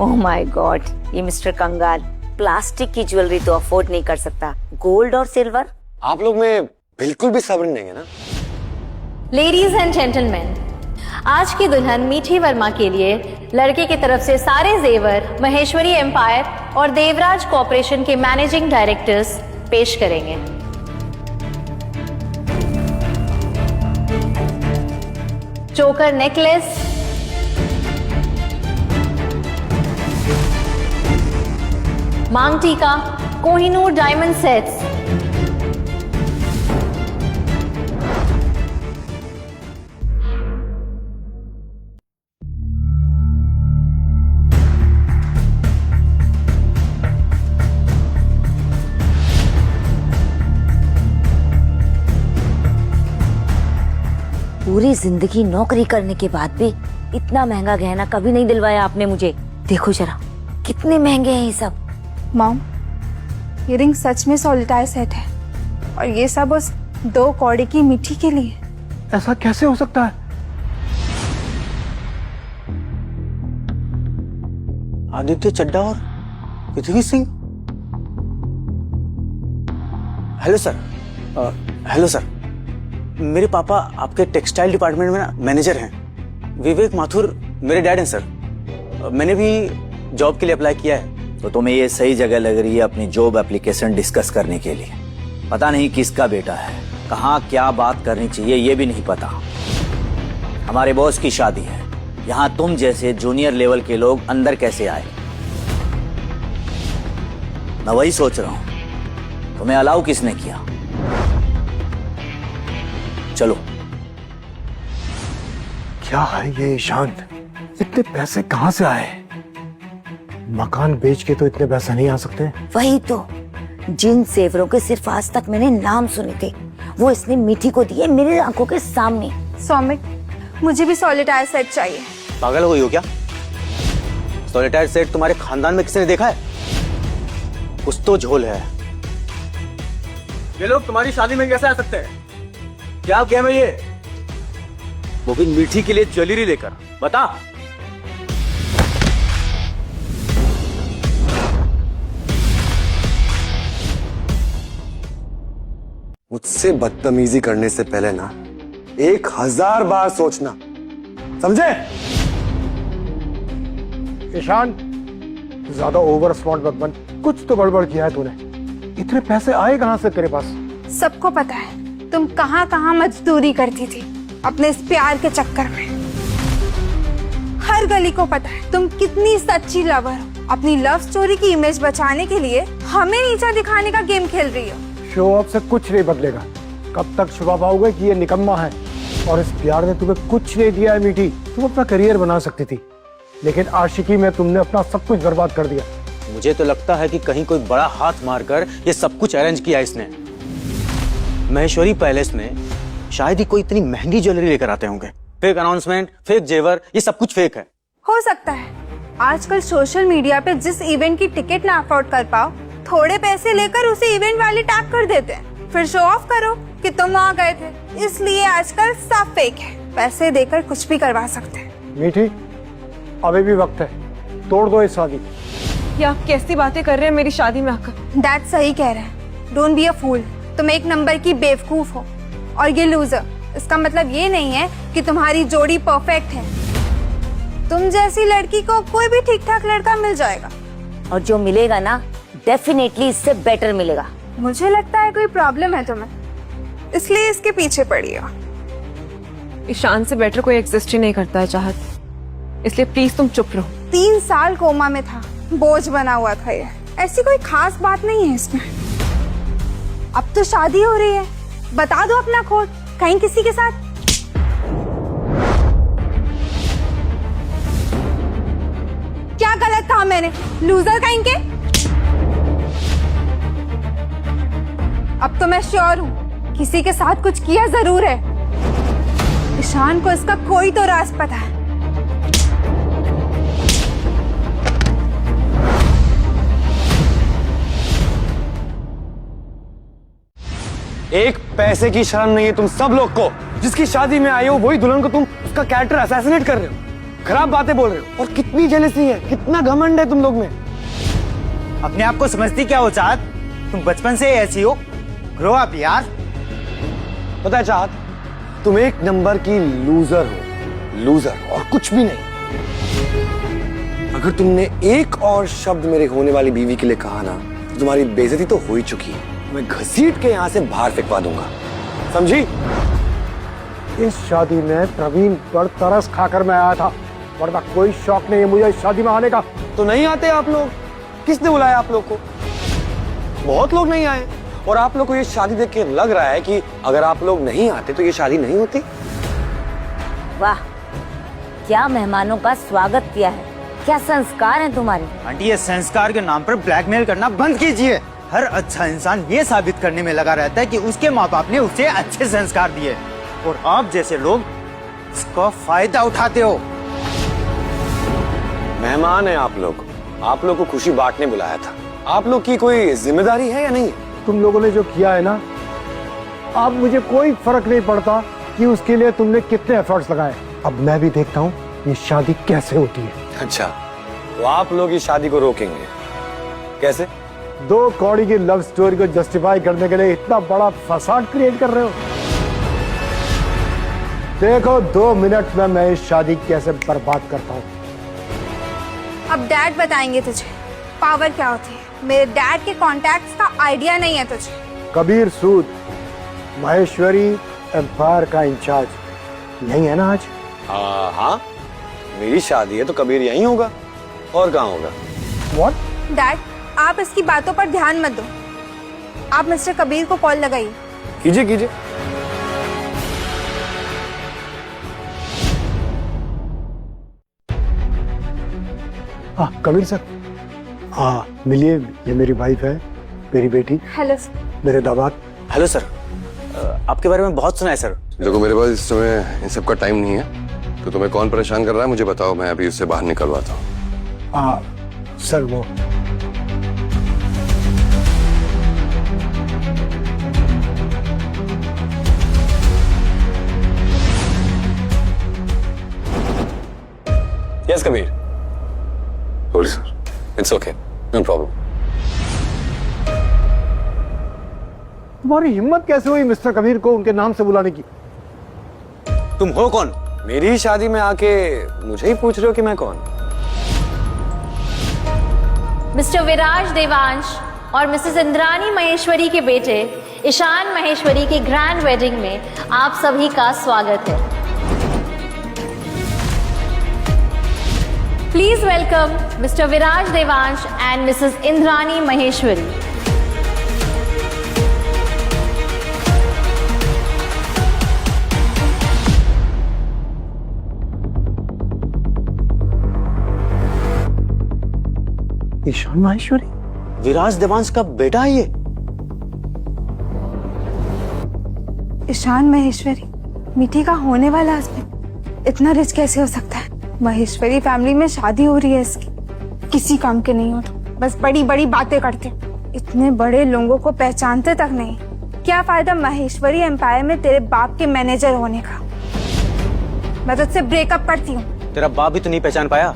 Speaker 3: ओह माय गॉड, ये मिस्टर कंगाल प्लास्टिक की ज्वेलरी तो अफोर्ड नहीं कर सकता, गोल्ड और सिल्वर?
Speaker 18: आप लोग में बिल्कुल भी सब्र नहीं है ना?
Speaker 22: लेडीज एंड जेंटलमैन, आज की दुल्हन मीठी वर्मा के लिए लड़के की तरफ से सारे जेवर महेश्वरी एम्पायर और देवराज कॉर्पोरेशन के मैनेजिंग डायरेक्टर्स पेश करेंगे। चोकर नेकलेस, मांग टीका, कोहिनूर डायमंड सेट्स,
Speaker 3: पूरी जिंदगी नौकरी करने के बाद भी इतना महंगा गहना कभी नहीं दिलवाया आपने मुझे। देखो जरा कितने महंगे हैं ये सब।
Speaker 2: मॉम, ये रिंग सच में सॉलिटायर सेट है और ये सब उस 2 कौड़ी की मीठी के लिए।
Speaker 21: ऐसा कैसे हो सकता है?
Speaker 5: आदित्य चड्डा और Prithvi Singh. Hello sir. Hello sir, मेरे पापा आपके टेक्सटाइल डिपार्टमेंट में ना मैनेजर हैं। विवेक माथुर मेरे डैड हैं सर। मैंने भी जॉब के लिए अप्लाई किया है।
Speaker 7: तो तुम्हें ये सही जगह लग रही है अपनी जॉब एप्लीकेशन डिस्कस करने के लिए। पता नहीं किसका बेटा है, कहाँ क्या बात करनी चाहिए ये भी नहीं पता। हमारे बॉस की शादी है, यहाँ तुम जैसे जूनियर लेवल के लोग अंदर कैसे आए? मैं वही सोच रहा हूं, तुम्हें अलाउ किसने किया? चलो।
Speaker 21: क्या है ये ईशान? इतने पैसे कहाँ से आए? मकान बेच के तो इतने पैसे नहीं आ सकते।
Speaker 3: वही तो, जिन सेवरों के सिर्फ आज तक मैंने नाम सुने थे वो इसने मीठी को दिए मेरे आंखों के सामने।
Speaker 2: सौमिक, मुझे भी सॉलिटायर सेट चाहिए।
Speaker 5: पागल हो गई हो क्या? सॉलिटायर सेट तुम्हारे खानदान में किसी ने देखा है? कुछ तो झोल है।
Speaker 21: ये लोग तुम्हारी शादी में कैसे आ सकते हैं? क्या गेम है ये?
Speaker 5: वो भी मीठी के लिए ज्वेलरी लेकर। बता।
Speaker 18: मुझसे बदतमीजी करने से पहले ना 1000 बार सोचना, समझे?
Speaker 21: ईशान, ज्यादा ओवर स्मार्ट मत बन। कुछ तो गड़बड़ किया है तूने। इतने पैसे आए कहां से तेरे पास?
Speaker 2: सबको पता है तुम कहाँ कहाँ मजदूरी करती थी अपने इस प्यार के चक्कर में। हर गली को पता है तुम कितनी सच्ची लवर हो। अपनी लव स्टोरी की इमेज बचाने के लिए हमें नीचा दिखाने का गेम खेल रही हो।
Speaker 21: शो ऑफ से कुछ नहीं बदलेगा। कब तक छुपा पाओगे कि ये निकम्मा है? और इस प्यार ने तुम्हें कुछ नहीं दिया है मीठी। तुम अपना करियर बना सकती थी, लेकिन आशिकी में तुमने अपना सब कुछ बर्बाद कर दिया।
Speaker 5: मुझे तो लगता है कि कहीं कोई बड़ा हाथ मारकर ये सब कुछ अरेंज किया इसने। महेश्वरी पैलेस में शायद ही कोई इतनी महंगी ज्वेलरी लेकर आते होंगे। फेक अनाउंसमेंट, फेक जेवर, ये सब कुछ फेक है।
Speaker 2: हो सकता है आजकल सोशल मीडिया पे जिस इवेंट की टिकट ना अफोर्ड कर पाओ, थोड़े पैसे लेकर उसे इवेंट वाले टैग कर देते हैं, फिर शो ऑफ करो कि तुम आ गए थे। इसलिए आजकल सब फेक है। पैसे देकर कुछ भी करवा सकते हैं।
Speaker 21: मीठी, अभी भी वक्त है, तोड़ दो इस शादी।
Speaker 4: ये आप कैसी बातें कर रहे हैं मेरी शादी में आकर?
Speaker 2: डैड सही कह रहे हैं। डोंट बी अ फूल। तुम एक नंबर की बेवकूफ हो और ये लूजर। इसका मतलब ये नहीं है कि तुम्हारी जोड़ी परफेक्ट है। तुम जैसी लड़की को कोई भी ठीक ठाक लड़का मिल जाएगा,
Speaker 3: और जो मिलेगा ना डेफिनेटली इससे बेटर मिलेगा।
Speaker 2: मुझे लगता है कोई प्रॉब्लम है तुम्हें, इसलिए इसके पीछे पड़ी हो।
Speaker 4: ईशान से बेटर कोई एग्जिस्ट ही नहीं करता है चाहत, इसलिए प्लीज तुम चुप रहो।
Speaker 2: 3 साल कोमा में था, बोझ बना हुआ था ये। ऐसी कोई खास बात नहीं है इसमें। अब तो शादी हो रही है, बता दो अपना खोट कहीं किसी के साथ। क्या गलत कहा मैंने? लूजर कहीं के। अब तो मैं श्योर हूँ किसी के साथ कुछ किया जरूर है। ईशान को इसका कोई तो राज पता है।
Speaker 15: एक पैसे की शर्म नहीं है तुम सब लोग को। जिसकी शादी में आए हो वही दुल्हन को तुम उसका कैरेक्टर असैसिनेट कर रहे हो, खराब बातें बोल रहे हो। और कितनी जेलसी है, कितना घमंड है तुम लोग में।
Speaker 6: अपने आप को समझती क्या हो चाहत? तुम बचपन से ऐसी हो। ग्रो अप यार।
Speaker 15: पता है चाहत, तुम एक नंबर की लूजर हो, लूजर और कुछ भी नहीं। अगर तुमने एक और शब्द मेरे होने वाली बीवी के लिए कहा ना, तो तुम्हारी बेइज्जती तो हो ही चुकी है। मैं घसीट के यहाँ से बाहर फेंकवा दूंगा, समझी?
Speaker 21: इस शादी में प्रवीण पर तरस खाकर मैं आया था, वरना कोई शौक नहीं है मुझे इस शादी में आने का।
Speaker 15: तो नहीं आते आप लोग? किसने बुलाया आप लोग को? बहुत लोग नहीं आए। और आप लोग को ये शादी देख के लग रहा है कि अगर आप लोग नहीं आते तो ये शादी नहीं होती।
Speaker 3: वाह, क्या मेहमानों का स्वागत किया है। क्या संस्कार है तुम्हारे।
Speaker 6: आंटी, ये संस्कार के नाम पर ब्लैकमेल करना बंद कीजिए। हर अच्छा इंसान ये साबित करने में लगा रहता है कि उसके माँ बाप ने उसे अच्छे संस्कार दिए, और आप जैसे लोग इसका फायदा उठाते हो।
Speaker 15: मेहमान है आप लोग को खुशी बांटने बुलाया था, आप लोग की कोई जिम्मेदारी है या नहीं?
Speaker 21: तुम लोगों ने जो किया है ना, अब मुझे कोई फर्क नहीं पड़ता कि उसके लिए तुमने कितने एफर्ट्स लगाए। अब मैं भी देखता हूँ ये शादी कैसे होती है।
Speaker 15: अच्छा, तो आप लोग इस शादी को रोकेंगे कैसे?
Speaker 21: 2 कौड़ी की लव स्टोरी को जस्टिफाई करने के लिए इतना बड़ा फसाद क्रिएट कर रहे हो। देखो 2 मिनट में मैं इस शादी कैसे बर्बाद करता हूँ।
Speaker 2: अब डैड बताएंगे तुझे पावर क्या होती है। मेरे डैड के कॉन्टैक्ट्स का आइडिया नहीं है तुझे।
Speaker 21: कबीर सूद महेश्वरी एम्पायर का इंचार्ज यही है ना आज?
Speaker 15: हाँ, मेरी शादी है तो कबीर यहीं होगा, और कहाँ होगा?
Speaker 21: What?
Speaker 2: डैड, आप इसकी बातों पर ध्यान मत दो। आप मिस्टर कबीर को कॉल लगाइए।
Speaker 15: कीजिए कीजिए।
Speaker 21: कबीर सर, मिलिए, ये मेरी वाइफ है, मेरी बेटी।
Speaker 2: हेलो
Speaker 21: मेरे दामाद।
Speaker 5: हेलो सर, आपके बारे में बहुत सुना है सर।
Speaker 18: देखो मेरे पास इस समय इन सब का टाइम नहीं है, तो तुम्हें कौन परेशान कर रहा है मुझे बताओ, मैं अभी उससे बाहर निकलवाता हूँ।
Speaker 21: सर वो
Speaker 15: yes Kabir.
Speaker 18: Sorry sir, it's okay, no problem.
Speaker 21: तुम्हारी हिम्मत कैसे हुई मिस्टर कबीर को उनके नाम से बुलाने की?
Speaker 15: तुम हो कौन? मेरी ही शादी में आके मुझे ही पूछ रहे हो कि मैं कौन?
Speaker 22: मिस्टर विराज देवांश और मिसेस इंद्रानी महेश्वरी के बेटे ईशान महेश्वरी की ग्रैंड वेडिंग में आप सभी का स्वागत है। Please welcome Mr Viraj Devansh and Mrs Indrani Maheshwari.
Speaker 21: Ishaan Maheshwari
Speaker 5: Viraj Devansh का बेटा है ये?
Speaker 2: ईशान महेश्वरी मीठी का होने वाला हस्बैंड इतना रिच कैसे हो सकता है? महेश्वरी फैमिली में शादी हो रही है इसकी, किसी काम के नहीं हो तो बस बड़ी बड़ी बातें करते, इतने बड़े लोगों को पहचानते तक नहीं। क्या फायदा महेश्वरी एम्पायर में तेरे बाप के मैनेजर होने का? मैं तुझसे ब्रेकअप करती हूँ।
Speaker 5: तेरा बाप भी तो नहीं पहचान पाया,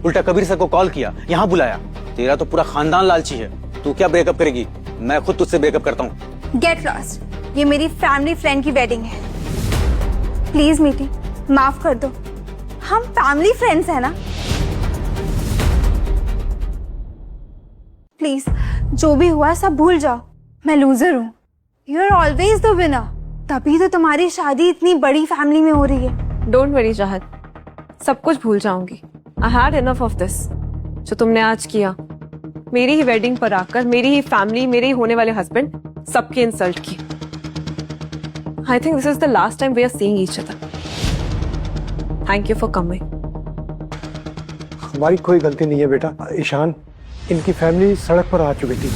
Speaker 5: उल्टा कबीर सर को कॉल किया, यहाँ बुलाया। तेरा तो पूरा खानदान लालची है, तू क्या ब्रेकअप करेगी? मैं खुद तुझसे ब्रेकअप करता हूँ।
Speaker 2: गेट लॉस्ट, ये मेरी फैमिली फ्रेंड की वेडिंग है। प्लीज मीठी माफ कर दो, हम फैमिली फ्रेंड्स हैं ना। प्लीज जो भी हुआ सब भूल जाओ, मैं लूजर हूँ, you are always the winner. तभी तो तुम्हारी शादी इतनी बड़ी फैमिली में हो रही है।
Speaker 4: डोंट वरी चाहत, सब कुछ भूल जाऊंगी। I had enough of this. जो तुमने आज किया, मेरी ही वेडिंग पर आकर मेरी ही फैमिली, मेरे ही होने वाले हस्बैंड, सबकी इंसल्ट की। I think this is the last time we are seeing each other. Thank you for coming.
Speaker 21: हमारी कोई गलती नहीं है बेटा। ईशान, इनकी फैमिली सड़क पर आ चुकी थी।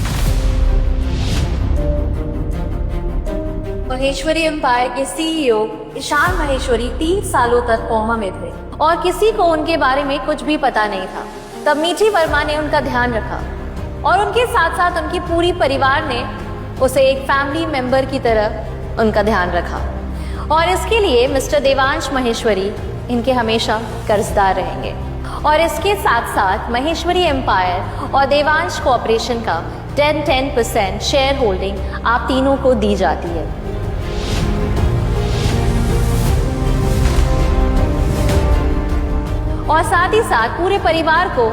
Speaker 22: महेश्वरी एम्पायर के सीईओ ईशान महेश्वरी 3 सालों तक कोमा में थे और किसी को उनके बारे में कुछ भी पता नहीं था। तब मीठी वर्मा ने उनका ध्यान रखा और उनके साथ साथ उनकी पूरी परिवार ने उसे एक फैमिली मेंबर की तरह उनका ध्यान रखा। और इसके लिए मिस्टर देवांश महेश्वरी इनके हमेशा कर्जदार रहेंगे। और इसके साथ साथ महेश्वरी एम्पायर और देवांश कॉर्पोरेशन का 10% शेयर होल्डिंग आप तीनों को दी जाती है। और साथ ही साथ पूरे परिवार को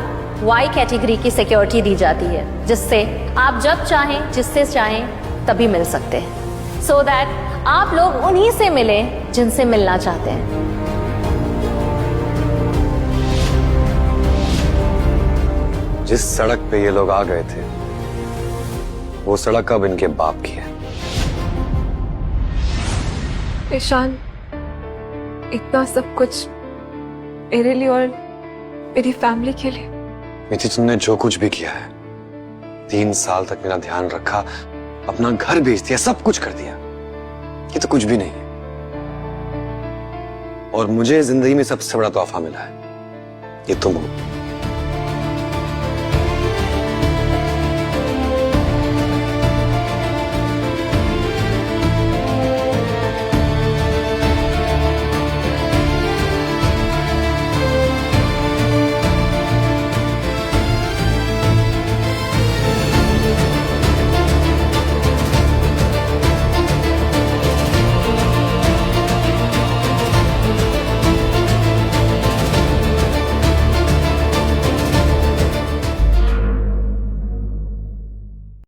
Speaker 22: वाई कैटेगरी की सिक्योरिटी दी जाती है, जिससे आप जब चाहें, जिससे चाहें तभी मिल सकते हैं, सो दैट आप लोग उन्हीं से मिलें जिनसे मिलना चाहते हैं।
Speaker 18: जिस सड़क पे ये लोग आ गए थे, वो सड़क अब इनके बाप की है।
Speaker 4: ईशान, इतना सब कुछ मेरे लिए और मेरी फैमिली के लिए।
Speaker 18: मीठी, तुमने जो कुछ भी किया है, 3 साल तक मेरा ध्यान रखा, अपना घर बेच दिया, सब कुछ कर दिया, ये तो कुछ भी नहीं है। और मुझे जिंदगी में सबसे बड़ा तोहफा मिला है, ये तुम हो।